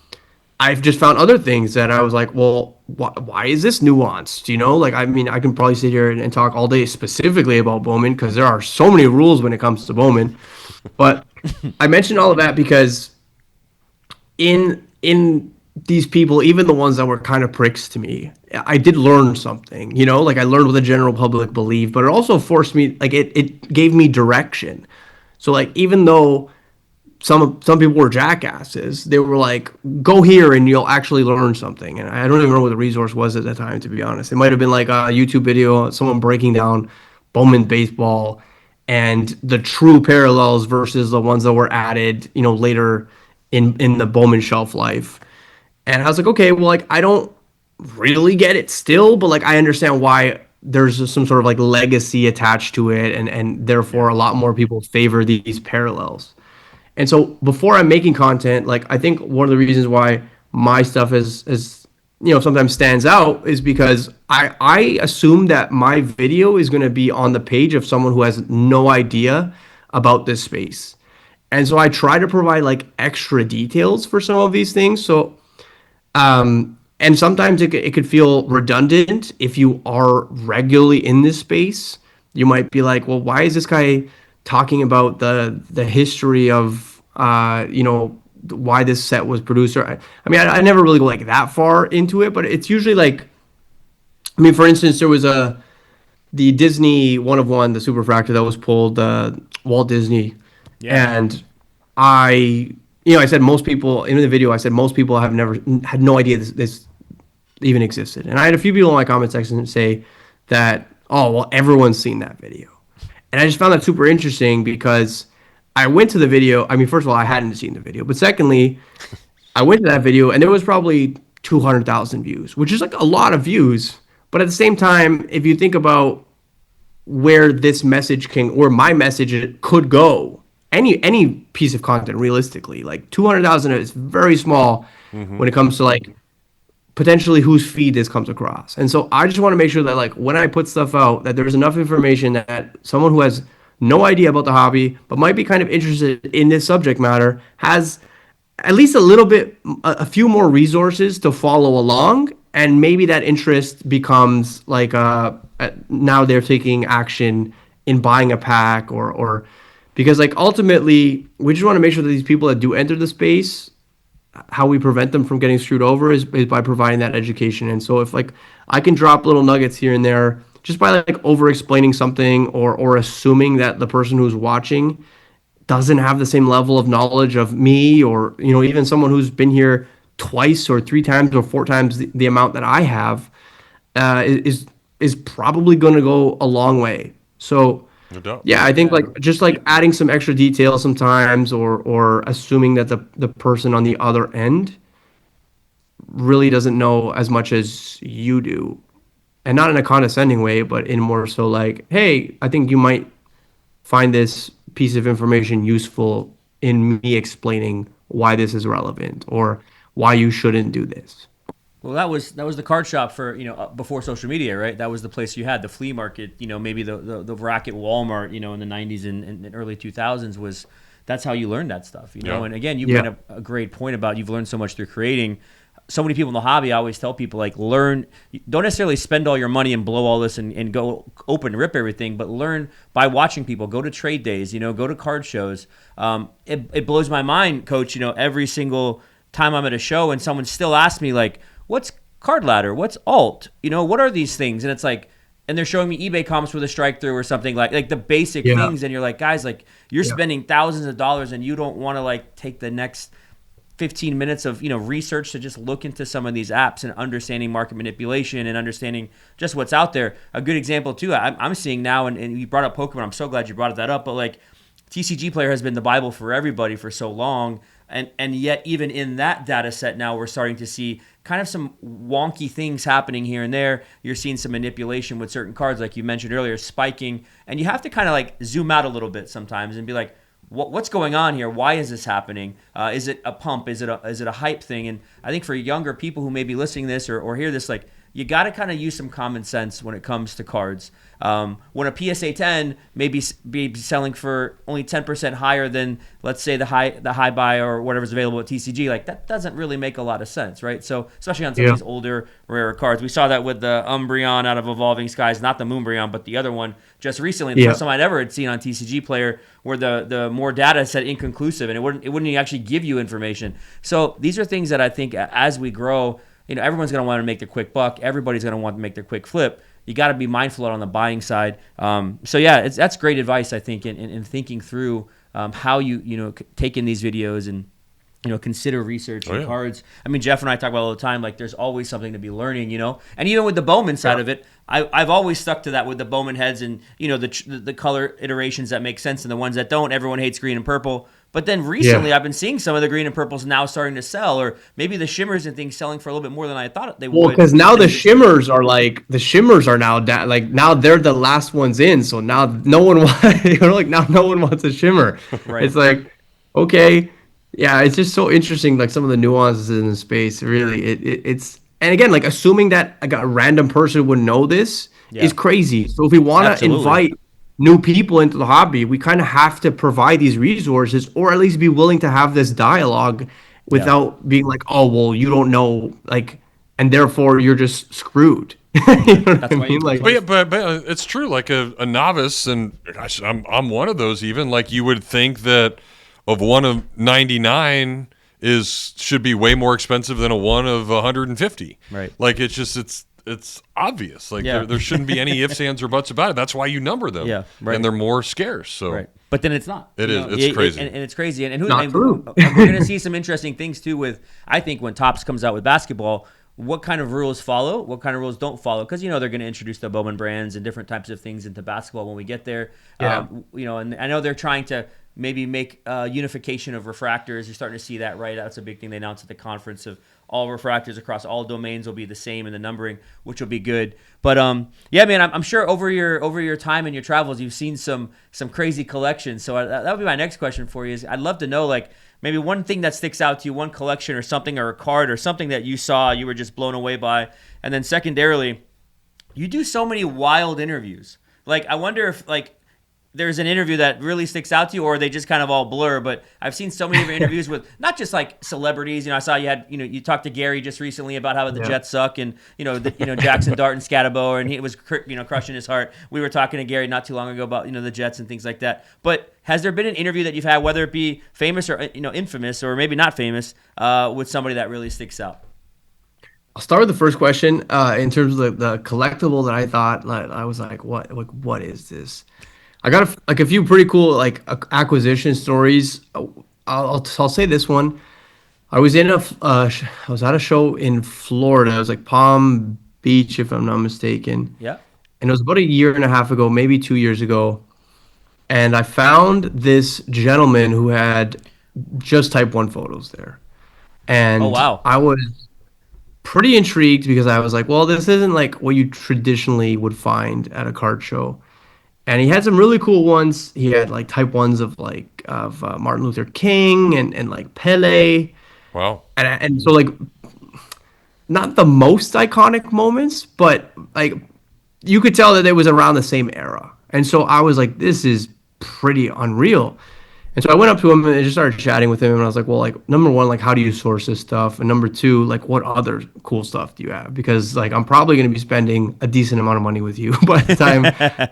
[SPEAKER 2] I've just found other things that I was like, well, why is this nuanced? Like, I mean, I can probably sit here and talk all day specifically about Bowman because there are so many rules when it comes to Bowman. But I mentioned all of that because in these people, even the ones that were kind of pricks to me, I did learn something, like I learned what the general public believed, but it also forced me, like it gave me direction. So like, even though some people were jackasses, they were like, go here and you'll actually learn something. And I don't even know what the resource was at the time, to be honest. It might have been like a YouTube video, someone breaking down Bowman baseball and the true parallels versus the ones that were added, later in the Bowman shelf life. And I was like, okay, well, like I don't really get it still, but like I understand why there's some sort of like legacy attached to it, and therefore a lot more people favor these parallels. And so before I'm making content, like I think one of the reasons why my stuff is sometimes stands out is because I assume that my video is going to be on the page of someone who has no idea about this space. And so I try to provide like extra details for some of these things. So, and sometimes it could feel redundant if you are regularly in this space. You might be like, well, why is this guy talking about the history of, why this set was produced? Or, I mean, I never really go like that far into it, but it's usually like, I mean, for instance, there was the Disney one of one, the superfractor that was pulled, Walt Disney.
[SPEAKER 1] Yeah.
[SPEAKER 2] And I said most people in the video, I said most people have never had no idea this even existed. And I had a few people in my comment section say that, oh, well, everyone's seen that video. And I just found that super interesting because I went to the video. I mean, first of all, I hadn't seen the video, but secondly, I went to that video and there was probably 200,000 views, which is like a lot of views. But at the same time, if you think about where this message can, or my message could go, any piece of content realistically, like 200,000 is very small when it comes to like potentially whose feed this comes across. And so I just want to make sure that like when I put stuff out, that there's enough information that someone who has no idea about the hobby but might be kind of interested in this subject matter has at least a little bit, a few more resources to follow along, and maybe that interest becomes like now they're taking action in buying a pack, or because like ultimately we just want to make sure that these people that do enter the space, how we prevent them from getting screwed over is by providing that education. And so if like I can drop little nuggets here and there just by like over explaining something, or assuming that the person who's watching doesn't have the same level of knowledge of me, or even someone who's been here twice or three times or four times the amount that I have, is probably going to go a long way. So
[SPEAKER 3] No doubt.
[SPEAKER 2] yeah, I think like just like adding some extra detail sometimes, or assuming that the person on the other end really doesn't know as much as you do, and not in a condescending way, but in more so like, hey, I think you might find this piece of information useful in me explaining why this is relevant or why you shouldn't do this.
[SPEAKER 1] Well, that was the card shop for, before social media, right? That was the place you had the flea market, maybe the rack at Walmart, in the 90s and early 2000s that's how you learned that stuff,
[SPEAKER 3] Yeah.
[SPEAKER 1] And again, you made a great point about you've learned so much through creating. So many people in the hobby, I always tell people, like, learn, don't necessarily spend all your money and blow all this and go open rip everything, but learn by watching people. Go to trade days, go to card shows. It blows my mind, Coach, every single time I'm at a show and someone still asks me, like, what's card ladder? What's alt? What are these things? And it's like, and they're showing me eBay comps with a strike through or something, like the basic things. And you're like, guys, like, you're spending thousands of dollars and you don't want to like take the next 15 minutes of research to just look into some of these apps and understanding market manipulation and understanding just what's out there. A good example too, I'm seeing now, and you brought up Pokemon. I'm so glad you brought that up. But like, TCG Player has been the Bible for everybody for so long, and yet even in that data set now we're starting to see kind of some wonky things happening here and there. You're seeing some manipulation with certain cards, like you mentioned earlier, spiking, and you have to kind of like zoom out a little bit sometimes and be like, what's going on here? Why is this happening? Is it a pump? Is it a hype thing? And I think for younger people who may be listening to this or hear this, like, you got to kind of use some common sense when it comes to cards. When a PSA 10 may be selling for only 10% higher than, let's say, the high buy or whatever's available at TCG, like, that doesn't really make a lot of sense, right? So especially on some of these older, rarer cards. We saw that with the Umbreon out of Evolving Skies, not the Moonbreon, but the other one just recently. The first time I'd ever had seen on TCG Player, where the more data said inconclusive, and it wouldn't actually give you information. So these are things that I think as we grow, everyone's going to want to make their quick buck. Everybody's going to want to make their quick flip. You got to be mindful on the buying side. So yeah, that's great advice, I think, in thinking through how you take in these videos and consider research and cards. I mean, Jeff and I talk about it all the time. Like, there's always something to be learning, And even with the Bowman side of it, I've always stuck to that with the Bowman heads and the color iterations that make sense and the ones that don't. Everyone hates green and purple. But then recently, I've been seeing some of the green and purples now starting to sell, or maybe the shimmers and things selling for a little bit more than I thought they would.
[SPEAKER 2] Well, because now the shimmers are now now they're the last ones in, so now no one wants now no one wants a shimmer.
[SPEAKER 1] Right.
[SPEAKER 2] It's like, okay, yeah, it's just so interesting, like some of the nuances in the space. Really, it's and again, like assuming that a random person would know this is crazy. So if we want to invite new people into the hobby, we kind of have to provide these resources, or at least be willing to have this dialogue without being like, oh, well, you don't know, like, and therefore you're just screwed. You know what I mean? Like,
[SPEAKER 3] but it's true. Like a novice, and gosh, I'm one of those. Even like you would think that of one of 99 should be way more expensive than a one of 150.
[SPEAKER 1] Right.
[SPEAKER 3] Like it's obvious. Like there shouldn't be any ifs, ands, or buts about it. That's why you number them.
[SPEAKER 1] Yeah, right.
[SPEAKER 3] And they're more scarce. So
[SPEAKER 1] right. But then it's not.
[SPEAKER 3] It is. It's crazy.
[SPEAKER 1] And it's crazy. And
[SPEAKER 2] Not true.
[SPEAKER 1] we're going to see some interesting things too with, I think, when Topps comes out with basketball, what kind of rules follow, what kind of rules don't follow, because they're going to introduce the Bowman brands and different types of things into basketball when we get there.
[SPEAKER 2] Yeah.
[SPEAKER 1] And I know they're trying to maybe make unification of refractors. You're starting to see that, right? That's a big thing they announced at the conference of all refractors across all domains will be the same in the numbering, which will be good. But yeah, man, I'm sure over your time and your travels, you've seen some crazy collections. So that would be my next question for you. Is I'd love to know, like, maybe one thing that sticks out to you, one collection or something, or a card or something that you saw you were just blown away by. And then secondarily, you do so many wild interviews. Like, I wonder if, like, there's an interview that really sticks out to you, or they just kind of all blur. But I've seen so many of your interviews with not just like celebrities. I saw you had, you talked to Gary just recently about how the Jets suck, and Jackson Dart and Scatabo, and he was crushing his heart. We were talking to Gary not too long ago about the Jets and things like that. But has there been an interview that you've had, whether it be famous or infamous, or maybe not famous, with somebody that really sticks out?
[SPEAKER 2] I'll start with the first question. In terms of the collectible that I thought, like, I was like, what is this? I got a few pretty cool acquisition stories. I'll say this one. I was I was at a show in Florida. It was like Palm Beach, if I'm not mistaken.
[SPEAKER 1] Yeah.
[SPEAKER 2] And it was about a year and a half ago, maybe 2 years ago. And I found this gentleman who had just Type 1 photos there. And
[SPEAKER 1] oh, wow.
[SPEAKER 2] I was pretty intrigued because I was like, well, this isn't like what you traditionally would find at a card show. And he had some really cool ones. He had like Type 1s of Martin Luther King and like Pele.
[SPEAKER 3] Wow.
[SPEAKER 2] And so, like, not the most iconic moments, but like you could tell that it was around the same era. And so I was like, this is pretty unreal. And so I went up to him and I just started chatting with him. And I was like, well, like, number one, like, how do you source this stuff? And number two, like, what other cool stuff do you have? Because, like, I'm probably going to be spending a decent amount of money with you by the time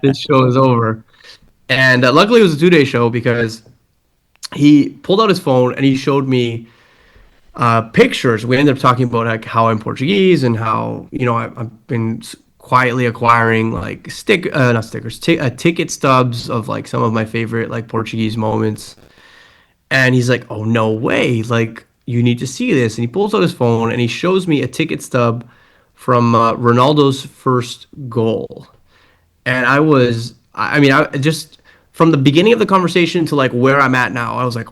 [SPEAKER 2] this show is over. And luckily it was a 2-day show because he pulled out his phone and he showed me pictures. We ended up talking about like how I'm Portuguese and how, I've been quietly acquiring like ticket stubs of like some of my favorite like Portuguese moments. And he's like, oh, no way, like, you need to see this. And he pulls out his phone and he shows me a ticket stub from Ronaldo's first goal. And I just from the beginning of the conversation to like where I'm at now, I was like,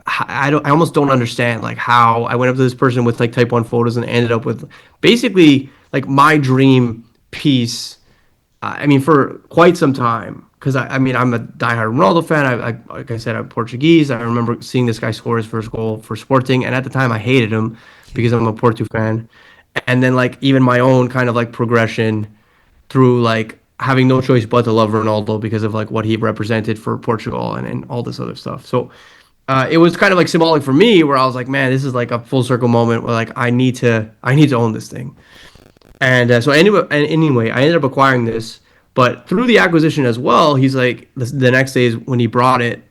[SPEAKER 2] I almost don't understand like how I went up to this person with like Type 1 photos and ended up with basically like my dream piece. For quite some time, because I'm a diehard Ronaldo fan. I like I said, I'm Portuguese. I remember seeing this guy score his first goal for Sporting, and at the time I hated him because I'm a Porto fan. And then like even my own kind of like progression through like having no choice but to love Ronaldo because of like what he represented for Portugal and all this other stuff. So it was kind of like symbolic for me, where I was like, man, this is like a full circle moment where like I need to own this thing. And so anyway, I ended up acquiring this, but through the acquisition as well, he's like, the next day is when he brought it,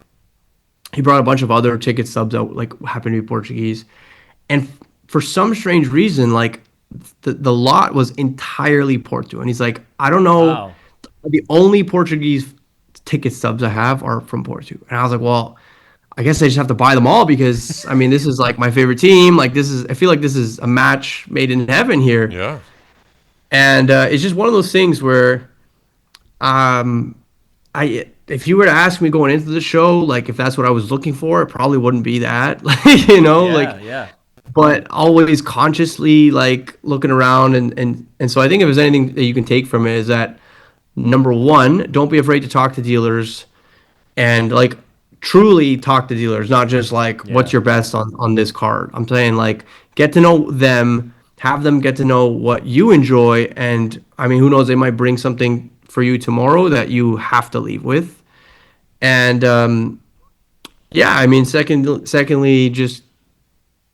[SPEAKER 2] he brought a bunch of other ticket stubs that like happened to be Portuguese. And for some strange reason, like the lot was entirely Porto. And he's like, I don't know,
[SPEAKER 1] Wow.
[SPEAKER 2] the only Portuguese ticket stubs I have are from Porto. And I was like, well, I guess I just have to buy them all because this is like my favorite team. Like I feel like this is a match made in heaven here.
[SPEAKER 3] Yeah.
[SPEAKER 2] And it's just one of those things where, if you were to ask me going into the show, like if that's what I was looking for, it probably wouldn't be that,
[SPEAKER 1] Yeah.
[SPEAKER 2] But always consciously like looking around and so I think if there's anything that you can take from it is that, number one, don't be afraid to talk to dealers and like truly talk to dealers, not just like what's your best on this card. I'm saying like get to know them. Have them get to know what you enjoy, and who knows, they might bring something for you tomorrow that you have to leave with. And secondly, just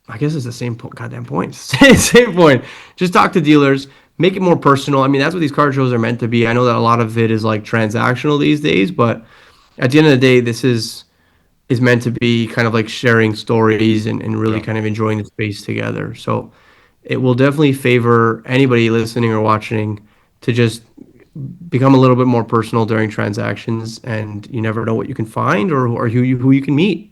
[SPEAKER 2] I guess it's the same goddamn point. Same point. Just talk to dealers, make it more personal. That's what these card shows are meant to be. I know that a lot of it is like transactional these days, but at the end of the day, this is meant to be kind of like sharing stories and really kind of enjoying the space together. So it will definitely favor anybody listening or watching to just become a little bit more personal during transactions, and you never know what you can find or who you can meet.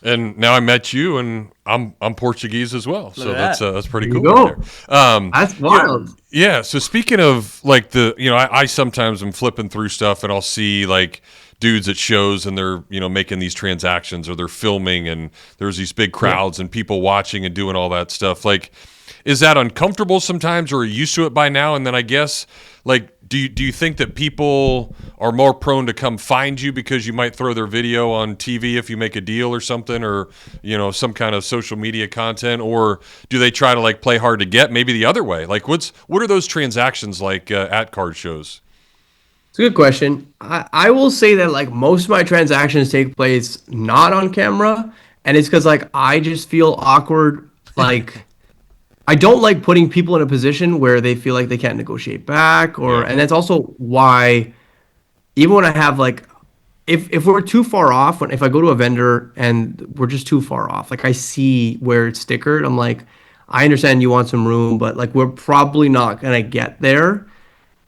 [SPEAKER 3] And now I met you, and I'm Portuguese as well, so
[SPEAKER 1] at that.
[SPEAKER 3] that's pretty
[SPEAKER 2] There you
[SPEAKER 3] cool.
[SPEAKER 2] go.
[SPEAKER 3] Right there.
[SPEAKER 2] That's wild.
[SPEAKER 3] Yeah. So speaking of like I sometimes am flipping through stuff and I'll see like dudes at shows and they're making these transactions or they're filming and there's these big crowds and people watching and doing all that stuff. Like, is that uncomfortable sometimes, or are you used to it by now? And then I guess like, do you think that people are more prone to come find you because you might throw their video on TV if you make a deal or something, or some kind of social media content, or do they try to like play hard to get? Maybe the other way. Like, what are those transactions like at card shows?
[SPEAKER 2] It's a good question. I will say that like most of my transactions take place not on camera, and it's because like I just feel awkward. Like I don't like putting people in a position where they feel like they can't negotiate back, and that's also why even when I have like if we're too far off, if I go to a vendor and we're just too far off, like I see where it's stickered, I'm like, I understand you want some room, but like we're probably not gonna get there.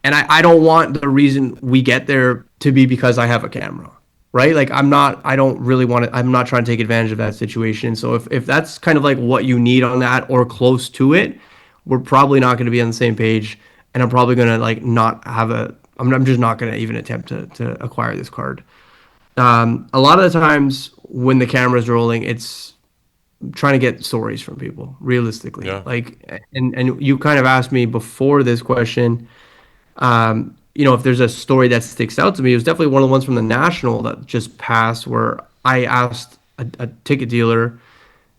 [SPEAKER 2] And I don't want the reason we get there to be because I have a camera, right? Like I don't really want to, I'm not trying to take advantage of that situation. So if that's kind of like what you need on that or close to it, we're probably not going to be on the same page. And I'm probably going to like not have I'm just not going to even attempt to acquire this card. A lot of the times when the camera's rolling, it's trying to get stories from people realistically.
[SPEAKER 3] Yeah.
[SPEAKER 2] Like, and you kind of asked me before this question, if there's a story that sticks out to me. It was definitely one of the ones from the National that just passed where I asked a ticket dealer,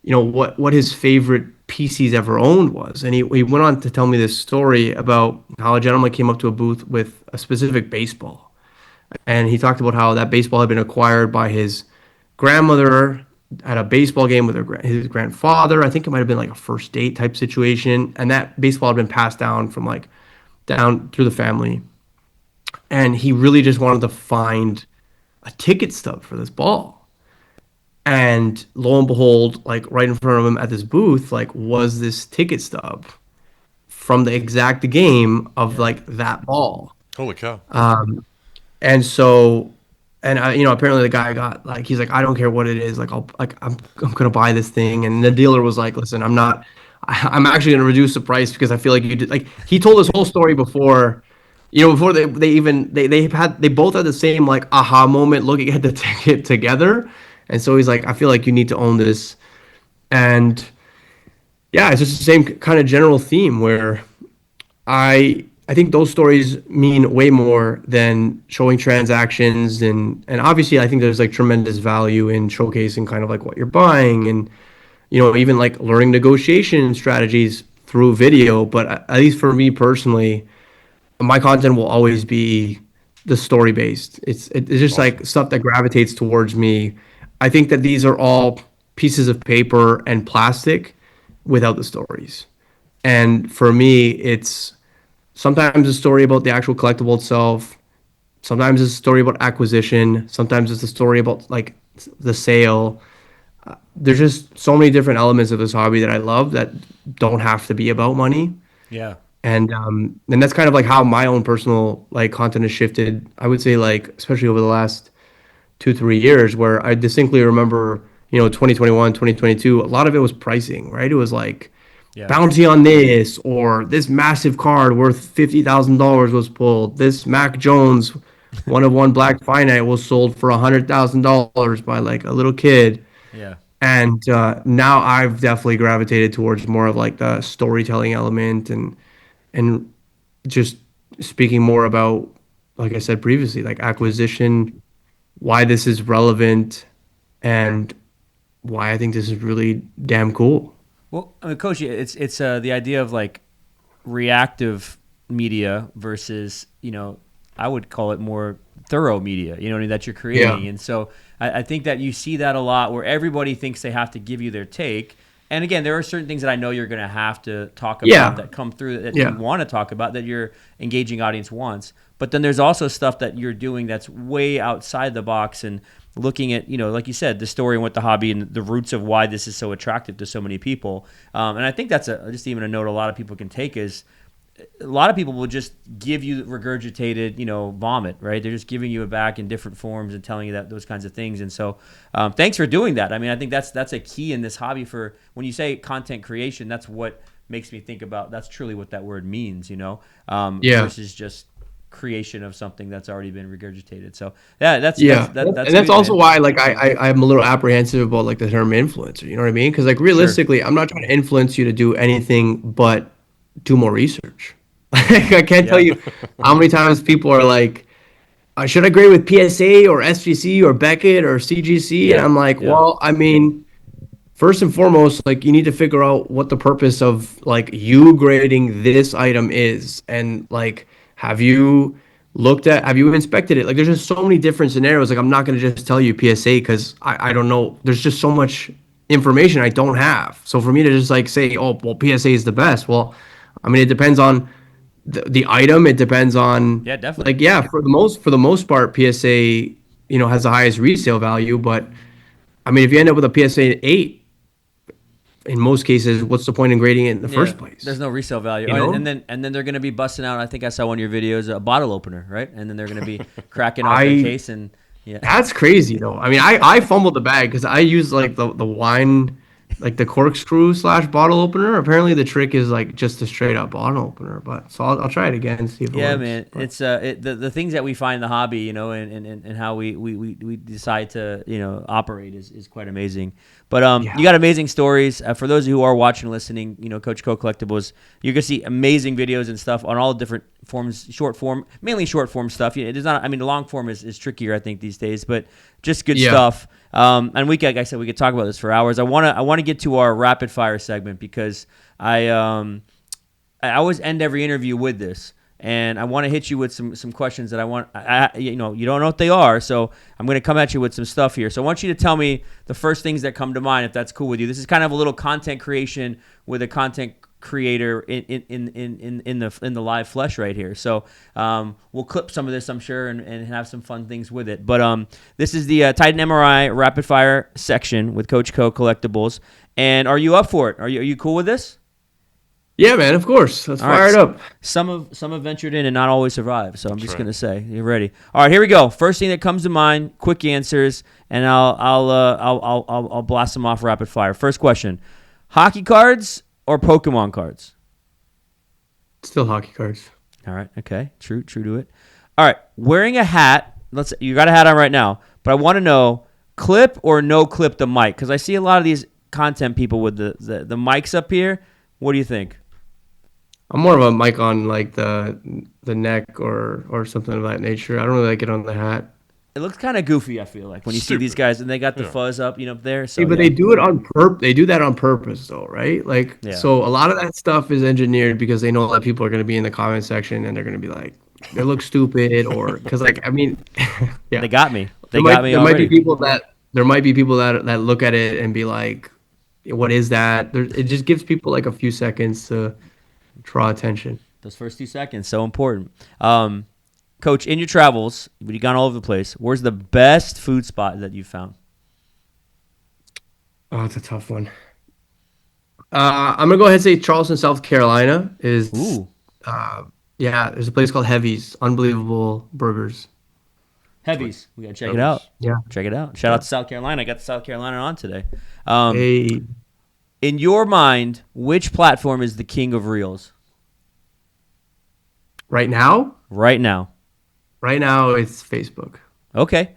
[SPEAKER 2] what his favorite piece he's ever owned was. And he went on to tell me this story about how a gentleman came up to a booth with a specific baseball. And he talked about how that baseball had been acquired by his grandmother at a baseball game with his grandfather. I think it might have been like a first date type situation. And that baseball had been passed down from like down through the family, and he really just wanted to find a ticket stub for this ball. And lo and behold, like right in front of him at this booth, like was this ticket stub from the exact game of like that ball.
[SPEAKER 3] Holy cow!
[SPEAKER 2] And so, and apparently the guy got like, he's like, I don't care what it is, like I'm gonna buy this thing. And the dealer was like, listen, I'm actually going to reduce the price because I feel like you did. Like he told this whole story before, before they both had the same like aha moment looking at the ticket together, and so he's like, I feel like you need to own this, and yeah, it's just the same kind of general theme where I think those stories mean way more than showing transactions, and obviously I think there's like tremendous value in showcasing kind of like what you're buying and even like learning negotiation strategies through video. But at least for me personally, my content will always be the story based. It's just like stuff that gravitates towards me. I think that these are all pieces of paper and plastic without the stories. And for me, it's sometimes a story about the actual collectible itself. Sometimes it's a story about acquisition. Sometimes it's a story about like the sale. There's just so many different elements of this hobby that I love that don't have to be about money.
[SPEAKER 1] Yeah.
[SPEAKER 2] And that's kind of like how my own personal like content has shifted. I would say like especially over the last 2-3 years, where I distinctly remember 2021, 2022, a lot of it was pricing, right? It was like bounty on this, or this massive card worth $50,000 was pulled. This Mac Jones one of one Black Finite was sold for $100,000 by like a little kid.
[SPEAKER 1] Yeah.
[SPEAKER 2] And now I've definitely gravitated towards more of like the storytelling element and just speaking more about, like I said previously, like acquisition, why this is relevant, and why I think this is really damn cool.
[SPEAKER 1] Well, I mean, Coach, it's the idea of like reactive media versus, I would call it more thorough media, that you're creating.
[SPEAKER 2] Yeah.
[SPEAKER 1] And so I think that you see that a lot where everybody thinks they have to give you their take. And again, there are certain things that I know you're going to have to talk about that come through that you want to talk about, that your engaging audience wants. But then there's also stuff that you're doing that's way outside the box and looking at, like you said, the story and what the hobby and the roots of why this is so attractive to so many people. And I think that's just even a note a lot of people can take is a lot of people will just give you regurgitated, vomit, right? They're just giving you it back in different forms and telling you that those kinds of things. And so, thanks for doing that. I mean, I think that's a key in this hobby. For when you say content creation, that's what makes me think about. That's truly what that word means, versus just creation of something that's already been regurgitated. So that's
[SPEAKER 2] and that's also why like I'm a little apprehensive about like the term influencer. You know what I mean? Because like realistically, I'm not trying to influence you to do anything but do more research. Like, I can't tell you how many times people are like, should I grade with PSA or SGC or Beckett or CGC? And I'm like, well, I mean, first and foremost, like you need to figure out what the purpose of like you grading this item is, and like have you inspected it? Like there's just so many different scenarios. Like I'm not going to just tell you PSA because I don't know. There's just so much information I don't have. So for me to just like say, oh, well, PSA is the best. Well, I mean, it depends on the item. It depends on
[SPEAKER 1] definitely.
[SPEAKER 2] Like for the most part, PSA has the highest resale value. But I mean, if you end up with a PSA 8, in most cases, what's the point in grading it in the first place?
[SPEAKER 1] There's no resale value. And then they're going to be busting out, I think I saw one of your videos, a bottle opener, right? And then they're going to be cracking off the case. And
[SPEAKER 2] that's crazy, though. I mean, I fumbled the bag because I used like the wine, like the corkscrew / bottle opener. Apparently the trick is like just a straight up bottle opener. But so I'll try it again and see if it works.
[SPEAKER 1] Man, but it's the things that we find in the hobby, and how we decide to operate is quite amazing. But you got amazing stories. For those who are watching and listening, Coach Co Collectibles, you're gonna see amazing videos and stuff on all different forms, short form, mainly short form stuff. It is not. I mean, the long form is trickier, I think, these days, but just good stuff. And like I said, we could talk about this for hours. I want to get to our rapid fire segment because I always end every interview with this. And I want to hit you with some questions that you don't know what they are, so I'm going to come at you with some stuff here. So I want you to tell me the first things that come to mind, if that's cool with you. This is kind of a little content creation with a content creator in the live flesh right here. So we'll clip some of this, I'm sure, and have some fun things with it. But this is the Titan MRI rapid fire section with Coach Co Collectibles. And are you up for it? Are you cool with this?
[SPEAKER 2] Yeah, man, of course. Let's fire it up.
[SPEAKER 1] Some have ventured in and not always survived. So I'm just gonna say, you're ready. All right, here we go. First thing that comes to mind, quick answers, and I'll blast them off rapid fire. First question: hockey cards or Pokemon cards?
[SPEAKER 2] Still hockey cards.
[SPEAKER 1] All right. Okay. True to it. All right. Wearing a hat. You got a hat on right now, but I want to know clip or no clip the mic, because I see a lot of these content people with the mics up here. What do you think?
[SPEAKER 2] I'm more of a mic on like the neck or something of that nature. I don't really like it on the hat.
[SPEAKER 1] It looks kind of goofy, I feel like, when you see these guys and they got the fuzz up, up there. So,
[SPEAKER 2] but they do it on They do that on purpose, though, right? Like, so a lot of that stuff is engineered because they know that people are going to be in the comment section and they're going to be like, they look stupid, or because, like, I mean,
[SPEAKER 1] they got me.
[SPEAKER 2] There might be people that look at it and be like, what is that? It just gives people like a few seconds to draw attention.
[SPEAKER 1] Those first 2 seconds, so important. Coach, in your travels, you've gone all over the place. Where's the best food spot that you've found?
[SPEAKER 2] Oh, it's a tough one. I'm gonna go ahead and say Charleston, South Carolina is. Ooh. There's a place called Heavy's. Unbelievable burgers.
[SPEAKER 1] Heavy's. We gotta check it out.
[SPEAKER 2] Yeah,
[SPEAKER 1] check it out. Shout out to South Carolina. I got the South Carolina on today. Hey. In your mind, which platform is the king of reels?
[SPEAKER 2] Right now?
[SPEAKER 1] Right now,
[SPEAKER 2] it's Facebook.
[SPEAKER 1] Okay.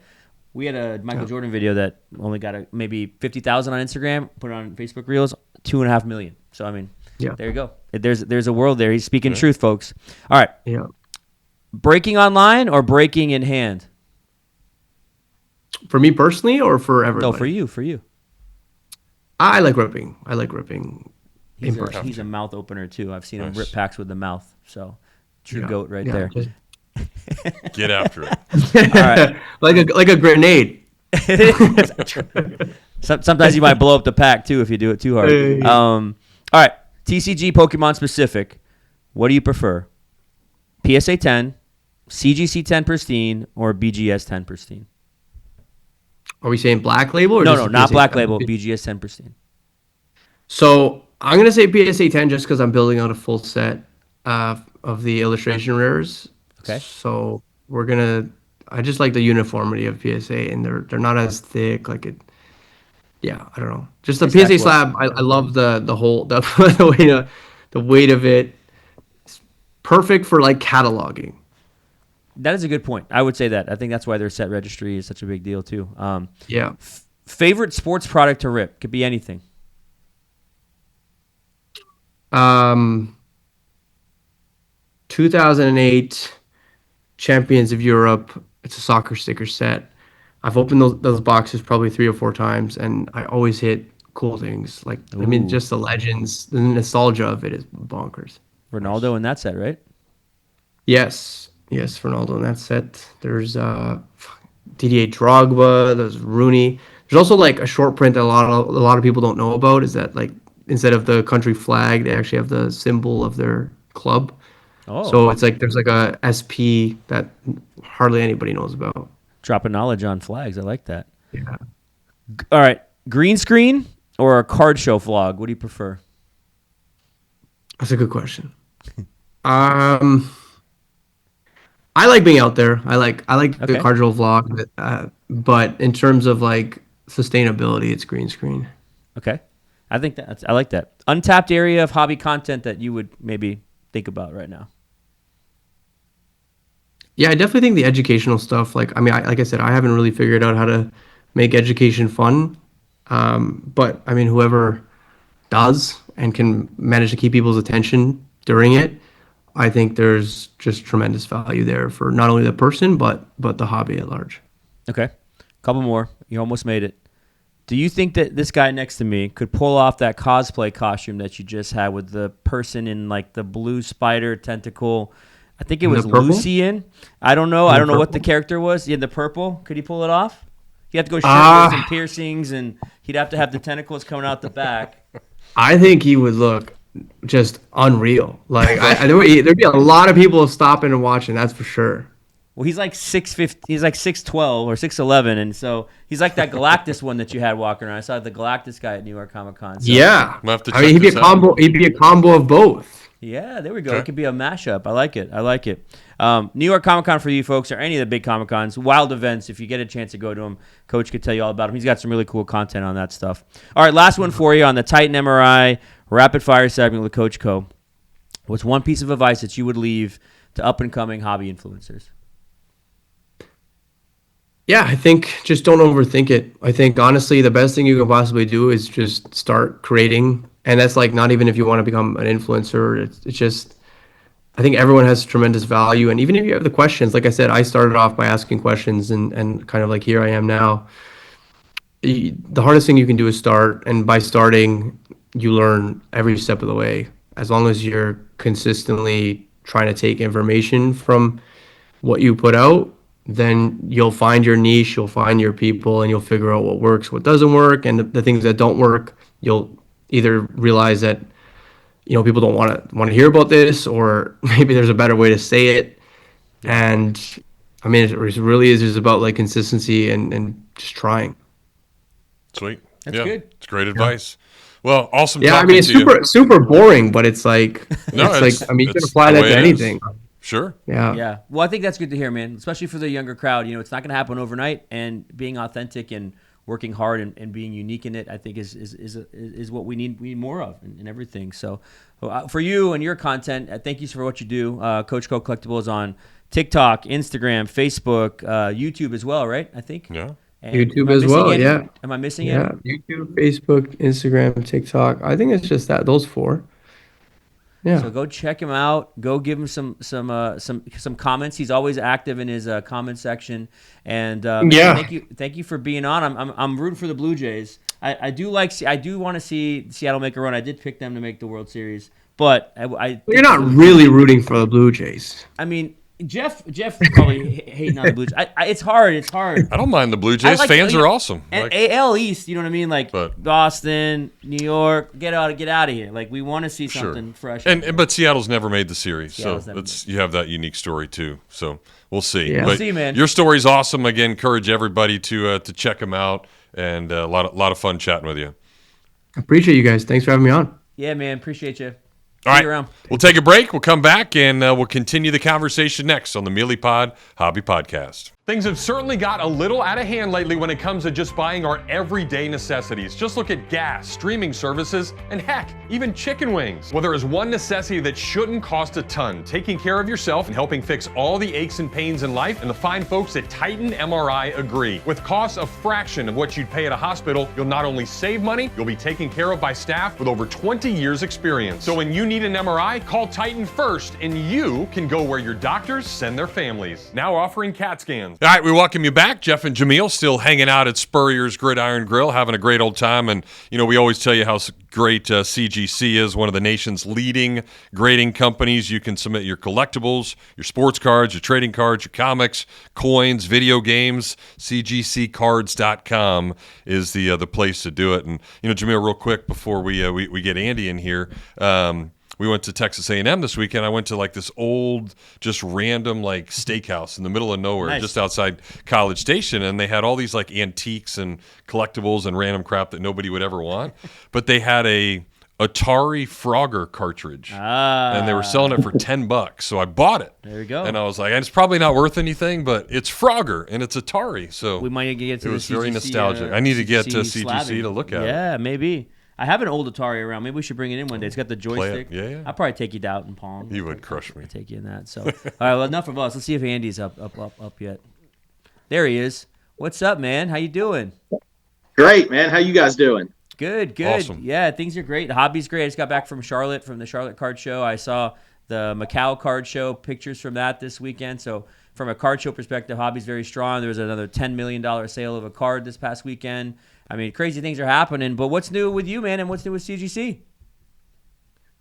[SPEAKER 1] We had a Michael Jordan video that only got maybe 50,000 on Instagram, put it on Facebook Reels, 2.5 million. So, I mean, there you go. There's a world there. He's speaking truth, folks. All right.
[SPEAKER 2] Yeah.
[SPEAKER 1] Breaking online or breaking in hand?
[SPEAKER 2] For me personally or for everybody?
[SPEAKER 1] No, for you.
[SPEAKER 2] I like ripping.
[SPEAKER 1] He's a mouth opener, too. I've seen him rip packs with the mouth. So, true goat right there.
[SPEAKER 3] Get after it.
[SPEAKER 1] All right.
[SPEAKER 2] like a grenade.
[SPEAKER 1] Sometimes you might blow up the pack, too, if you do it too hard. All right. TCG Pokemon specific. What do you prefer? PSA 10, CGC 10 pristine, or BGS 10 pristine?
[SPEAKER 2] Are we saying black label? Or
[SPEAKER 1] no, not black label. BGS 10 pristine.
[SPEAKER 2] So I'm going to say PSA 10 just because I'm building out a full set. of the illustration rares.
[SPEAKER 1] Okay.
[SPEAKER 2] So I just like the uniformity of PSA, and they're not as thick. Like it. Yeah, I don't know. Just the
[SPEAKER 1] They stack
[SPEAKER 2] PSA
[SPEAKER 1] well.
[SPEAKER 2] slab. I love the whole the weight of it. It's perfect for like cataloging.
[SPEAKER 1] That is a good point. I would say that. I think that's why their set registry is such a big deal too.
[SPEAKER 2] Yeah.
[SPEAKER 1] Favorite sports product to rip could be anything.
[SPEAKER 2] 2008 Champions of Europe. It's a soccer sticker set. I've opened those boxes probably 3 or 4 times, and I always hit cool things. Like I mean,
[SPEAKER 1] Ooh.
[SPEAKER 2] just the legends, the nostalgia of it is bonkers.
[SPEAKER 1] Ronaldo in that set, right?
[SPEAKER 2] Yes, Ronaldo in that set. There's Didier Drogba. There's Rooney. There's also like a short print that a lot of people don't know about. Is that like instead of the country flag, they actually have the symbol of their club.
[SPEAKER 1] Oh,
[SPEAKER 2] So it's like there's like a SP that hardly anybody knows about.
[SPEAKER 1] dropping knowledge on flags. I like that.
[SPEAKER 2] Yeah.
[SPEAKER 1] All right, green screen or a card show vlog? What do you prefer?
[SPEAKER 2] That's a good question. I like being out there. I like
[SPEAKER 1] Okay.
[SPEAKER 2] the cardinal vlog, but in terms of like sustainability, it's green screen.
[SPEAKER 1] Okay, I like that. Untapped area of hobby content that you would maybe think about right now.
[SPEAKER 2] Yeah, I definitely think the educational stuff. Like, I mean, like I said, I haven't really figured out how to make education fun. But I mean, whoever does and can manage to keep people's attention during it, I think there's just tremendous value there for not only the person but the hobby at large.
[SPEAKER 1] Okay, couple more. You almost made it. Do you think that this guy next to me could pull off that cosplay costume that you just had with the person in like the blue spider tentacle? I think it
[SPEAKER 2] In the
[SPEAKER 1] was
[SPEAKER 2] purple?
[SPEAKER 1] Lucian. I don't know.
[SPEAKER 2] In
[SPEAKER 1] I
[SPEAKER 2] the
[SPEAKER 1] don't know what the
[SPEAKER 2] purple?
[SPEAKER 1] character was. He had the purple. Could he pull it off? He'd have to go shirtless and piercings, and he'd have to have the tentacles coming out the back.
[SPEAKER 2] I think he would look just unreal. Like there'd be a lot of people stopping and watching. That's for sure.
[SPEAKER 1] Well, he's like 6'15", he's like 6'12" or 6'11", and so he's like that Galactus one that you had walking around. I saw the Galactus guy at New York Comic Con. So,
[SPEAKER 2] Yeah,
[SPEAKER 3] We'll have to
[SPEAKER 2] I mean,
[SPEAKER 3] check
[SPEAKER 2] he'd be a
[SPEAKER 3] this out.
[SPEAKER 2] combo. He'd be a combo of both.
[SPEAKER 1] yeah, there we go.
[SPEAKER 3] Okay.
[SPEAKER 1] It could be a mashup. I like it. New York Comic Con for you folks, or any of the big Comic Cons, wild events. If you get a chance to go to them, Coach could tell you all about them. He's got some really cool content on that stuff. All right, last one for you on the Titan MRI rapid fire segment with Coach Co. What's one piece of advice that you would leave to up and coming hobby influencers?
[SPEAKER 2] Yeah, I think just don't overthink it. I think honestly, the best thing you can possibly do is just start creating, and that's like not even if you want to become an influencer. It's just I think everyone has tremendous value, and even if you have the questions, like I said, I started off by asking questions, and kind of like here I am now. The hardest thing you can do is start, and by starting, you learn every step of the way. As long as you're consistently trying to take information from what you put out, then you'll find your niche, you'll find your people, and you'll figure out what works, what doesn't work, and the things that don't work, you'll either realize that people don't want to hear about this, or maybe there's a better way to say it. And I mean, it really is just about like consistency and just trying.
[SPEAKER 3] Sweet.
[SPEAKER 1] That's
[SPEAKER 3] yeah,
[SPEAKER 1] good.
[SPEAKER 3] It's great advice. Well, awesome.
[SPEAKER 2] Yeah, I
[SPEAKER 3] talking
[SPEAKER 2] mean, it's
[SPEAKER 3] to you.
[SPEAKER 2] super boring, but it's like
[SPEAKER 3] No,
[SPEAKER 2] it's like I mean, you can
[SPEAKER 3] it's
[SPEAKER 2] apply
[SPEAKER 3] the
[SPEAKER 2] that
[SPEAKER 3] way
[SPEAKER 2] to
[SPEAKER 3] it is.
[SPEAKER 2] anything.
[SPEAKER 3] Sure.
[SPEAKER 2] Yeah.
[SPEAKER 1] Yeah. Well, I think that's good to hear, man, especially for the younger crowd. It's not going to happen overnight, and being authentic and working hard and being unique in it, I think is what we need more of in everything. So for you and your content, thank you for what you do. Coach Co Collectibles on TikTok, Instagram, Facebook, YouTube as well, right? I think.
[SPEAKER 3] Yeah.
[SPEAKER 1] And
[SPEAKER 2] YouTube
[SPEAKER 1] am I
[SPEAKER 2] as
[SPEAKER 1] missing
[SPEAKER 2] well,
[SPEAKER 1] any?
[SPEAKER 2] yeah.
[SPEAKER 1] Am I missing
[SPEAKER 2] Yeah,
[SPEAKER 1] any?
[SPEAKER 2] YouTube, Facebook, Instagram, TikTok. I think it's just those four. Yeah.
[SPEAKER 1] So go check him out. Go give him some comments. He's always active in his comment section. And
[SPEAKER 2] Yeah.
[SPEAKER 1] thank you for being on. I'm rooting for the Blue Jays. I do want to see Seattle make a run. I did pick them to make the World Series, but
[SPEAKER 2] You're not really rooting for the Blue Jays.
[SPEAKER 1] I mean, Jeff probably hating on the Blue Jays. It's hard.
[SPEAKER 3] I don't mind the Blue Jays. Fans are awesome.
[SPEAKER 1] And AL East, you know what I mean? Like
[SPEAKER 3] But-
[SPEAKER 1] Boston, New York, get out of here. Like we want to see something fresh.
[SPEAKER 3] But Seattle's never made the series,
[SPEAKER 1] Seattle's
[SPEAKER 3] so
[SPEAKER 1] never
[SPEAKER 3] you have that unique story too. So we'll see.
[SPEAKER 2] Yeah.
[SPEAKER 3] But
[SPEAKER 1] We'll see, man.
[SPEAKER 3] Your story's awesome. Again, encourage everybody to check him out, and a lot of fun chatting with you.
[SPEAKER 2] Appreciate you guys. Thanks for having me on.
[SPEAKER 1] Yeah, man. Appreciate you.
[SPEAKER 3] All
[SPEAKER 1] See you
[SPEAKER 3] right,
[SPEAKER 1] around.
[SPEAKER 3] we'll take a break. We'll come back, and we'll continue the conversation next on the Meelypod Hobby Podcast. Things have certainly got a little out of hand lately when it comes to just buying our everyday necessities. Just look at gas, streaming services, and heck, even chicken wings. Well, there is one necessity that shouldn't cost a ton: taking care of yourself and helping fix all the aches and pains in life. And the fine folks at Titan MRI agree. With costs a fraction of what you'd pay at a hospital, you'll not only save money, you'll be taken care of by staff with over 20 years experience. So when you need an MRI, call Titan first, and you can go where your doctors send their families. Now offering CAT scans. All right, we welcome you back. Jeff and Jameel still hanging out at Spurrier's Gridiron Grill, having a great old time. And, we always tell you how great CGC is, one of the nation's leading grading companies. You can submit your collectibles, your sports cards, your trading cards, your comics, coins, video games. CGCcards.com is the place to do it. And, Jameel, real quick before we get Andy in here, we went to Texas A&M this weekend. I went to this old, just random steakhouse in the middle of nowhere,
[SPEAKER 1] Nice.
[SPEAKER 3] just outside College Station, and they had all these antiques and collectibles and random crap that nobody would ever want. But they had a Atari Frogger cartridge, and they were selling it for $10. So I bought it.
[SPEAKER 1] There you go.
[SPEAKER 3] And I was like, and it's probably not worth anything, but it's Frogger and it's Atari. So
[SPEAKER 1] We might get to
[SPEAKER 3] it
[SPEAKER 1] the
[SPEAKER 3] was very
[SPEAKER 1] CGC,
[SPEAKER 3] nostalgic. I need to get to
[SPEAKER 1] CGC
[SPEAKER 3] CGC to look at it.
[SPEAKER 1] Yeah, maybe. I have an old Atari around. Maybe we should bring it in one day. It's got the joystick.
[SPEAKER 3] Yeah.
[SPEAKER 1] I'll probably take you out in Palm.
[SPEAKER 3] You would crush me.
[SPEAKER 1] I'll take you in that. So, all right. Well, enough of us. Let's see if Andy's up yet. There he is. What's up, man? How you doing?
[SPEAKER 5] Great, man. How you guys doing?
[SPEAKER 1] Good.
[SPEAKER 3] Awesome.
[SPEAKER 1] Yeah, things are great. The hobby's great. I just got back from Charlotte, from the Charlotte Card Show. I saw the Macau Card Show, pictures from that this weekend. So from a card show perspective, hobby's very strong. There was another $10 million sale of a card this past weekend. I mean, crazy things are happening. But what's new with you, man, and what's new with CGC?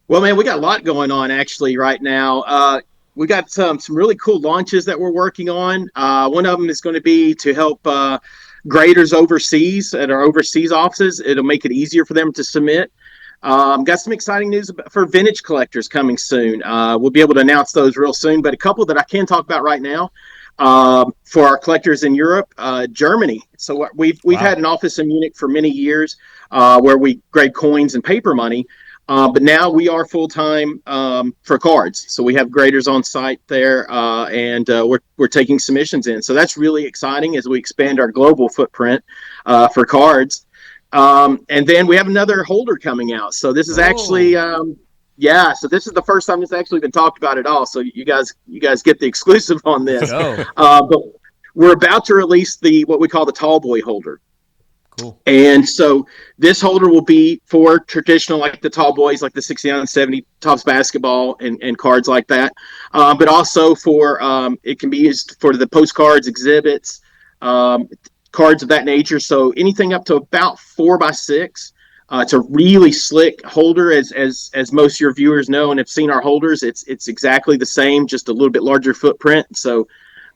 [SPEAKER 5] Well, man, we got a lot going on actually right now. We got some really cool launches that we're working on. One of them is going to be to help graders overseas at our overseas offices. It'll make it easier for them to submit. Got some exciting news for vintage collectors coming soon. We'll be able to announce those real soon, but a couple that I can talk about right now for our collectors in Europe, Germany. So we've had an office in Munich for many years where we grade coins and paper money. But now we are full-time for cards. So we have graders on site there, and we're taking submissions in. So that's really exciting as we expand our global footprint for cards. And then we have another holder coming out. So this is actually, so this is the first time it's actually been talked about at all. So you guys get the exclusive on this. But we're about to release what we call the tall boy holder.
[SPEAKER 1] Cool.
[SPEAKER 5] And so this holder will be for traditional, like the tall boys, like the 69 and 70 Topps basketball and cards like that. But also for, it can be used for the postcards, exhibits, cards of that nature. So anything up to about 4x6. It's a really slick holder, as most of your viewers know and have seen our holders. It's exactly the same, just a little bit larger footprint. So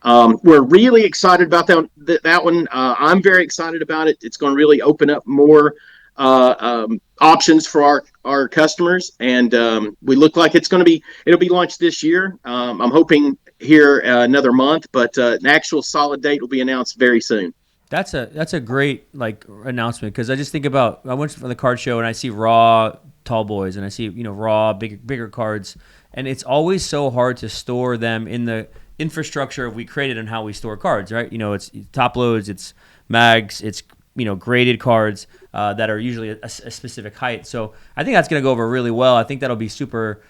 [SPEAKER 5] we're really excited about that one. I'm very excited about it. It's going to really open up more options for our customers, and we look like it'll be launched this year. I'm hoping here another month, but an actual solid date will be announced very soon.
[SPEAKER 1] That's a great announcement, because I just think about, I went to the card show and I see raw tall boys and I see raw bigger cards, and it's always so hard to store them in the infrastructure we created on how we store cards, right? It's top loads, it's mags, it's graded cards that are usually a specific height. So I think that's going to go over really well. I think that'll be super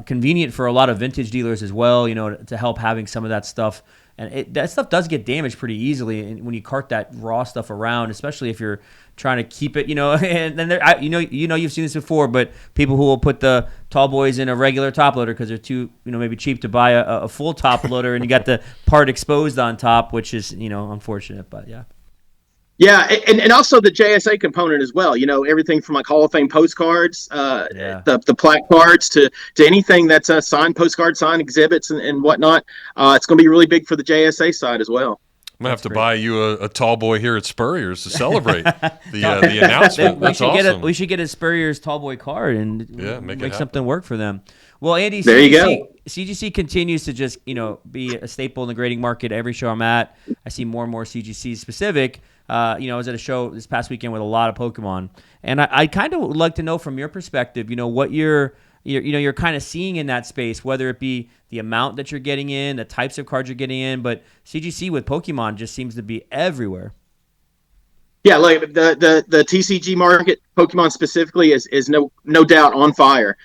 [SPEAKER 1] convenient for a lot of vintage dealers as well, to help having some of that stuff. And that stuff does get damaged pretty easily when you cart that raw stuff around, especially if you're trying to keep it, And then you've seen this before, but people who will put the tall boys in a regular top loader because they're too, maybe cheap to buy a full top loader, and you got the part exposed on top, which is, unfortunate, but yeah.
[SPEAKER 5] Yeah, and also the JSA component as well. Everything from Hall of Fame postcards, the plaque cards to anything that's a signed postcard, signed exhibits, and whatnot. It's going to be really big for the JSA side as well.
[SPEAKER 3] I'm going to have to buy you a tall boy here at Spurrier's to celebrate the announcement. That's awesome.
[SPEAKER 1] We should get a Spurrier's tall boy card and make something work for them. Well, Andy,
[SPEAKER 5] there you go.
[SPEAKER 1] CGC continues to just be a staple in the grading market. Every show I'm at, I see more and more CGC specific. I was at a show this past weekend with a lot of Pokemon, and I kind of would like to know from your perspective, what your you're kind of seeing in that space, whether it be the amount that you're getting in, the types of cards you're getting in, but CGC with Pokemon just seems to be everywhere.
[SPEAKER 5] Yeah, like the TCG market, Pokemon specifically, is no doubt on fire.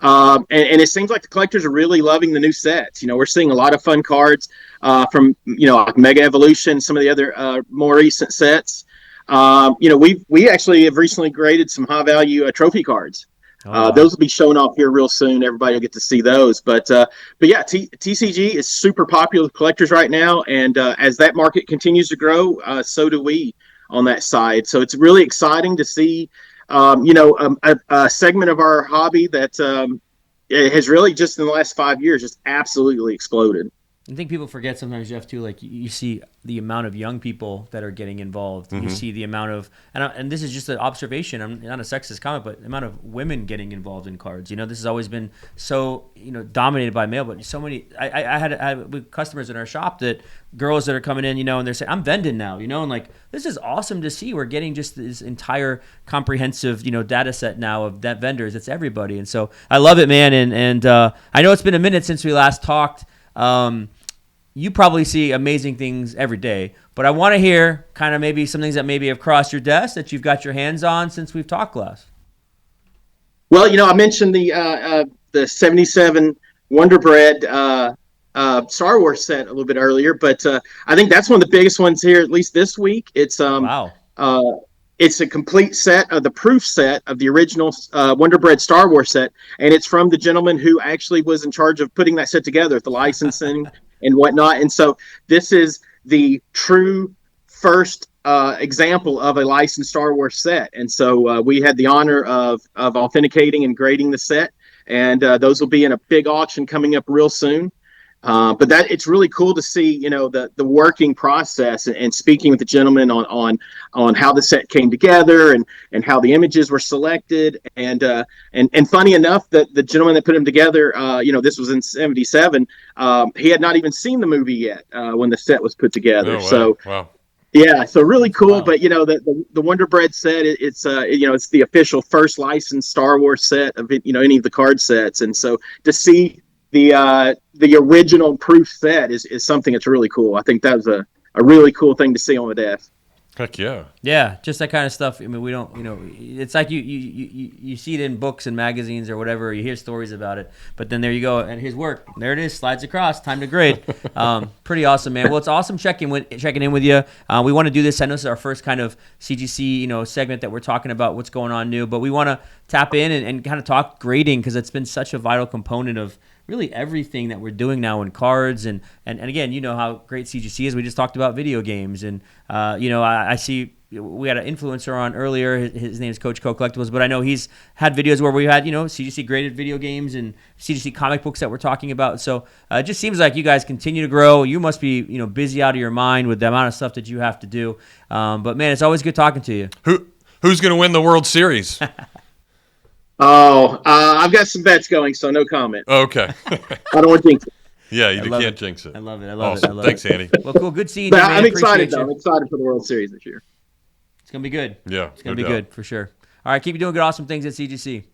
[SPEAKER 5] And it seems like the collectors are really loving the new sets. We're seeing a lot of fun cards from like Mega Evolution, some of the other more recent sets. We actually have recently graded some high value trophy cards.
[SPEAKER 1] Oh, wow.
[SPEAKER 5] Those will be showing off here real soon. Everybody will get to see those. But yeah, TCG is super popular with collectors right now, and as that market continues to grow, so do we on that side. So it's really exciting to see, a segment of our hobby that has really just in the last 5 years just absolutely exploded.
[SPEAKER 1] I think people forget sometimes, Jeff, too, like you see the amount of young people that are getting involved. You see the amount of, and this is just an observation, I'm not a sexist comment, but the amount of women getting involved in cards. This has always been so, dominated by male, but so many, I had with customers in our shop that girls that are coming in, and they're saying, I'm vending now, and like, this is awesome to see. We're getting just this entire comprehensive, data set now of that vendors. It's everybody. And so I love it, man. And I know it's been a minute since we last talked. You probably see amazing things every day, but I want to hear kind of maybe some things that maybe have crossed your desk that you've got your hands on since we've talked last.
[SPEAKER 5] Well, I mentioned the 77 Wonder Bread Star Wars set a little bit earlier, but I think that's one of the biggest ones here, at least this week. It's
[SPEAKER 1] Wow.
[SPEAKER 5] It's a complete set of the proof set of the original Wonder Bread Star Wars set, and it's from the gentleman who actually was in charge of putting that set together, the licensing and whatnot. And so this is the true first example of a licensed Star Wars set. And so we had the honor of authenticating and grading the set, and those will be in a big auction coming up real soon. But it's really cool to see, the working process and speaking with the gentleman on how the set came together and how the images were selected. And funny enough, that the gentleman that put them together, this was in 77. He had not even seen the movie yet when the set was put together.
[SPEAKER 3] Oh, wow.
[SPEAKER 5] So,
[SPEAKER 3] wow.
[SPEAKER 5] Yeah, so really cool.
[SPEAKER 1] Wow.
[SPEAKER 5] But the Wonder Bread set, it's it's the official first licensed Star Wars set of any of the card sets. And so to see the original proof set is something that's really cool. I think that was a really cool thing to see on the desk.
[SPEAKER 3] Heck yeah.
[SPEAKER 1] Yeah, just that kind of stuff. I mean, we don't, it's like you see it in books and magazines or whatever. You hear stories about it, but then there you go, and his work, there it is, slides across. Time to grade. Pretty awesome, man. Well, it's awesome checking in with you. We want to do this. I know this is our first kind of CGC, segment that we're talking about what's going on new, but we want to tap in and kind of talk grading because it's been such a vital component of really everything that we're doing now in cards and again, how great CGC is. We just talked about video games and I see we had an influencer on earlier. His name is Coach Collectibles, but I know he's had videos where we had CGC graded video games and CGC comic books that we're talking about. So it just seems like you guys continue to grow. You must be busy out of your mind with the amount of stuff that you have to do. But man, it's always good talking to you.
[SPEAKER 3] Who's going to win the World Series?
[SPEAKER 5] I've got some bets going, so no comment.
[SPEAKER 3] Okay.
[SPEAKER 5] I don't want to jinx it.
[SPEAKER 3] Yeah, you can't
[SPEAKER 1] it.
[SPEAKER 3] jinx it.
[SPEAKER 1] I love it. I love
[SPEAKER 3] Awesome.
[SPEAKER 1] it.
[SPEAKER 3] Thanks, Andy.
[SPEAKER 1] Well, cool. Good seeing
[SPEAKER 5] But
[SPEAKER 1] you, man.
[SPEAKER 5] I'm excited,
[SPEAKER 1] Appreciate
[SPEAKER 5] though.
[SPEAKER 1] you.
[SPEAKER 5] I'm excited for the World Series this year.
[SPEAKER 1] It's going to be good.
[SPEAKER 3] Yeah,
[SPEAKER 1] It's going to be good for sure. All right, keep doing good, awesome things at CGC.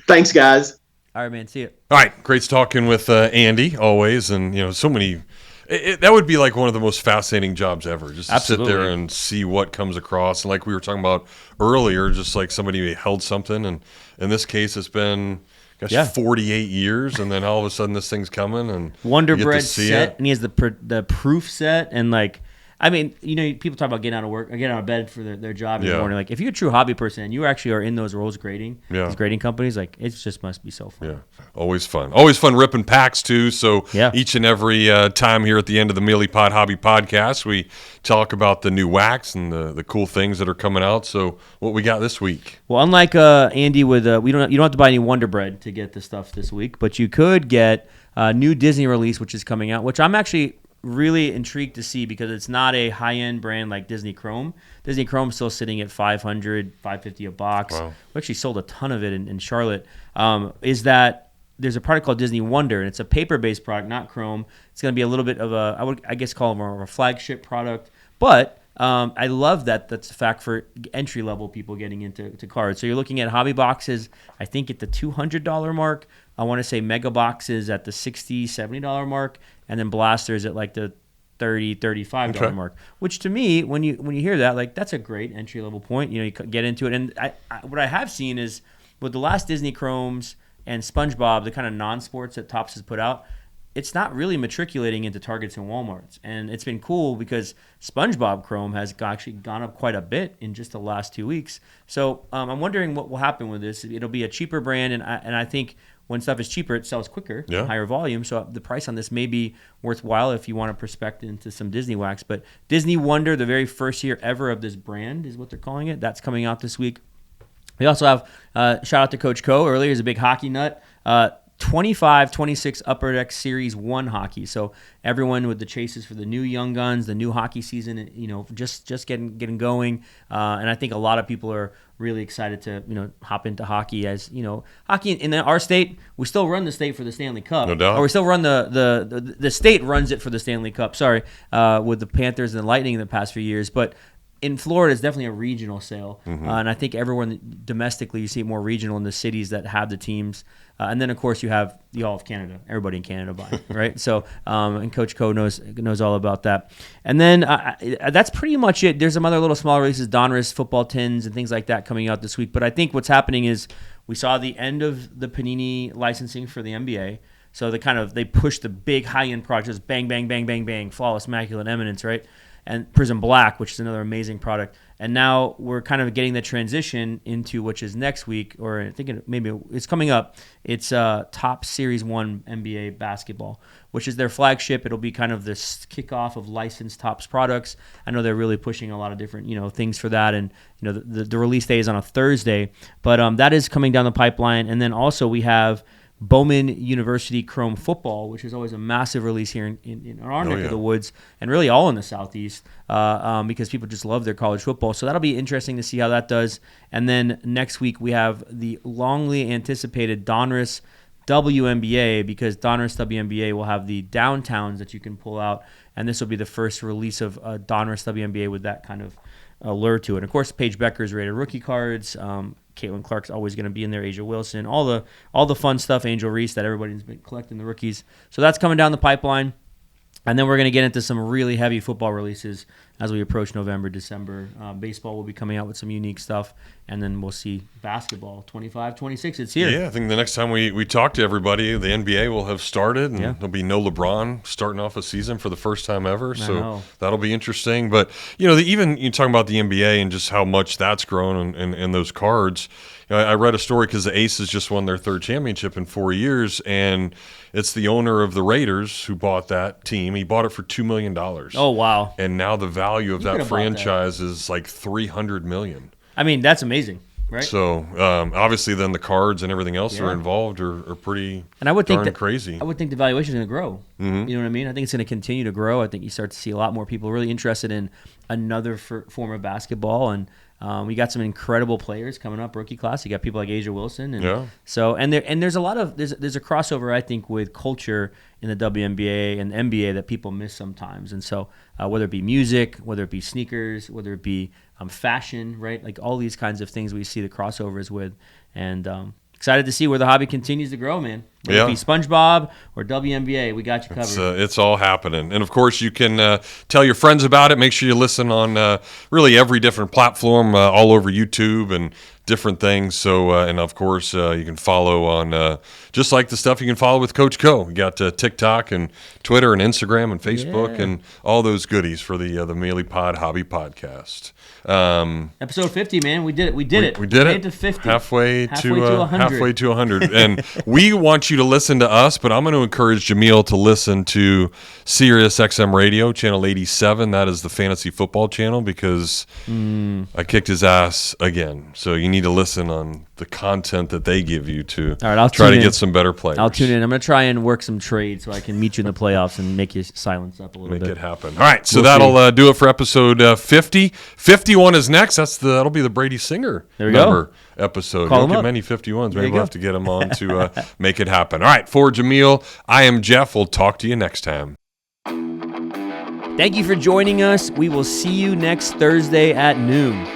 [SPEAKER 5] Thanks, guys.
[SPEAKER 1] All right, man. See you.
[SPEAKER 3] All right, great talking with Andy always, and so many. That would be like one of the most fascinating jobs ever, just to
[SPEAKER 1] Absolutely.
[SPEAKER 3] sit there and see what comes across. And like we were talking about earlier, just like somebody held something, and in this case, it's been 48 years, and then all of a sudden this thing's coming, and
[SPEAKER 1] Wonder
[SPEAKER 3] you get to
[SPEAKER 1] Bread
[SPEAKER 3] see
[SPEAKER 1] set,
[SPEAKER 3] it.
[SPEAKER 1] and he has the proof set, and like, I mean, people talk about getting out of work, or getting out of bed for their job in the
[SPEAKER 3] Yeah.
[SPEAKER 1] morning. Like, if you're a true hobby person and you actually are in those roles grading,
[SPEAKER 3] Yeah.
[SPEAKER 1] these grading companies, like, it just must be so fun.
[SPEAKER 3] Yeah, always fun ripping packs too. So
[SPEAKER 1] Yeah.
[SPEAKER 3] each and every time here at the end of the Meelypod Hobby Podcast, we talk about the new wax and the cool things that are coming out. So what we got this week?
[SPEAKER 1] Well, unlike Andy, with you don't have to buy any Wonder Bread to get the stuff this week, but you could get a new Disney release, which is coming out, which I'm actually really intrigued to see because it's not a high-end brand like Disney Chrome. Disney Chrome's still sitting at $500, $550 a box.
[SPEAKER 3] Wow.
[SPEAKER 1] We actually sold a ton of it in Charlotte. Is that there's a product called Disney Wonder, and it's a paper-based product, not Chrome. It's going to be a little bit of I guess call it more of a flagship product, but I love that. That's a fact for entry level people getting into cards. So you're looking at hobby boxes, I think at the $200 mark. I want to say mega boxes at the $60, $70 mark, and then blasters at like the $30, $35 mark. Which to me, when you hear that, like that's a great entry level point. You get into it, and what I have seen is with the last Disney Chromes and SpongeBob, the kind of non-sports that Topps has put out, it's not really matriculating into Targets and Walmarts. And it's been cool because SpongeBob Chrome has actually gone up quite a bit in just the last 2 weeks. So I'm wondering what will happen with this. It'll be a cheaper brand, and I think when stuff is cheaper, it sells quicker, higher volume. So the price on this may be worthwhile if you want to prospect into some Disney wax. But Disney Wonder, the very first year ever of this brand is what they're calling it. That's coming out this week. We also have, shout out to Coach Co. Earlier, he's a big hockey nut. 25-26 Upper Deck Series 1 hockey. So everyone with the chases for the new Young Guns, the new hockey season, just getting going. And I think a lot of people are really excited to, hop into hockey. As, hockey in our state, we still run the state for the Stanley Cup.
[SPEAKER 3] No doubt.
[SPEAKER 1] Or we still run the state runs it for the Stanley Cup, with the Panthers and the Lightning in the past few years. But in Florida, it's definitely a regional sale. And I think everyone domestically, you see it more regional in the cities that have the teams. And then, of course, you have the All of Canada. Everybody in Canada buying, right? So, and Coach Co knows all about that. And then that's pretty much it. There's some other little small releases, Donruss football tins and things like that coming out this week. But I think what's happening is we saw the end of the Panini licensing for the NBA. So they pushed the big high-end product, just bang, bang, bang, bang, bang, flawless, immaculate eminence, right? And Prism Black, which is another amazing product. And now we're kind of getting the transition into, which is next week, or I think maybe it's coming up. It's Topps Series 1 NBA basketball, which is their flagship. It'll be kind of this kickoff of licensed Topps products. I know they're really pushing a lot of different, things for that. And, the release day is on a Thursday. But that is coming down the pipeline. And then also we have Bowman University Chrome Football, which is always a massive release here in our neck of the woods, and really all in the Southeast, because people just love their college football. So that'll be interesting to see how that does. And then next week we have the longly anticipated Donruss WNBA, because Donruss WNBA will have the downtowns that you can pull out, and this will be the first release of Donruss WNBA with that kind of allure to it. And of course, Paige Becker's rated rookie cards. Caitlin Clark's always going to be in there. Asia Wilson, all the fun stuff. Angel Reese that everybody's been collecting, the rookies. So that's coming down the pipeline. And then we're going to get into some really heavy football releases as we approach November, December. Baseball will be coming out with some unique stuff. And then we'll see basketball, 25-26. It's here.
[SPEAKER 3] Yeah, I think the next time we talk to everybody, the NBA will have started. And there'll be no LeBron starting off a season for the first time ever. So that'll be interesting. But, even you talking about the NBA and just how much that's grown and those cards. I read a story because the Aces just won their third championship in 4 years, and it's the owner of the Raiders who bought that team. He bought it for $2 million.
[SPEAKER 1] Oh, wow.
[SPEAKER 3] And now the value of that franchise is like $300 million.
[SPEAKER 1] I mean, that's amazing, right?
[SPEAKER 3] So, obviously, then the cards and everything else that are involved are pretty crazy.
[SPEAKER 1] I would think the valuation is going to grow. Mm-hmm. You know what I mean? I think it's going to continue to grow. I think you start to see a lot more people really interested in another form of basketball, and we got some incredible players coming up, rookie class. You got people like Asia Wilson, and there's a lot of there's a crossover, I think, with culture in the WNBA and NBA that people miss sometimes. And so whether it be music, whether it be sneakers, whether it be fashion, right? Like all these kinds of things we see the crossovers with, and excited to see where the hobby continues to grow, man. Whether it be SpongeBob or WNBA, we got you covered.
[SPEAKER 3] It's all happening. And, of course, you can tell your friends about it. Make sure you listen on really every different platform, all over YouTube and different things. So, and, of course, you can follow on just like the stuff you can follow with Coach Co. We got TikTok and Twitter and Instagram and Facebook and all those goodies for the Meelypod Hobby Podcast.
[SPEAKER 1] Episode 50, man. We did it. We did it.
[SPEAKER 3] We did it.
[SPEAKER 1] To 50.
[SPEAKER 3] Halfway to 100. And we want you to listen to us, but I'm going to encourage Jameel to listen to Sirius XM Radio, channel 87. That is the fantasy football channel, because I kicked his ass again. So you need to listen on the content that they give you to try to get some better players.
[SPEAKER 1] I'll tune in. I'm going to try and work some trades so I can meet you in the playoffs and make you silence up a little bit.
[SPEAKER 3] Make it happen. All right, so that'll do it for episode 50. 51 is next. That'll be the Brady Singer episode.
[SPEAKER 1] Call
[SPEAKER 3] Don't get many 51s. Maybe we'll have to get him on to make it happen. All right, for Jameel, I am Jeff. We'll talk to you next time.
[SPEAKER 1] Thank you for joining us. We will see you next Thursday at noon.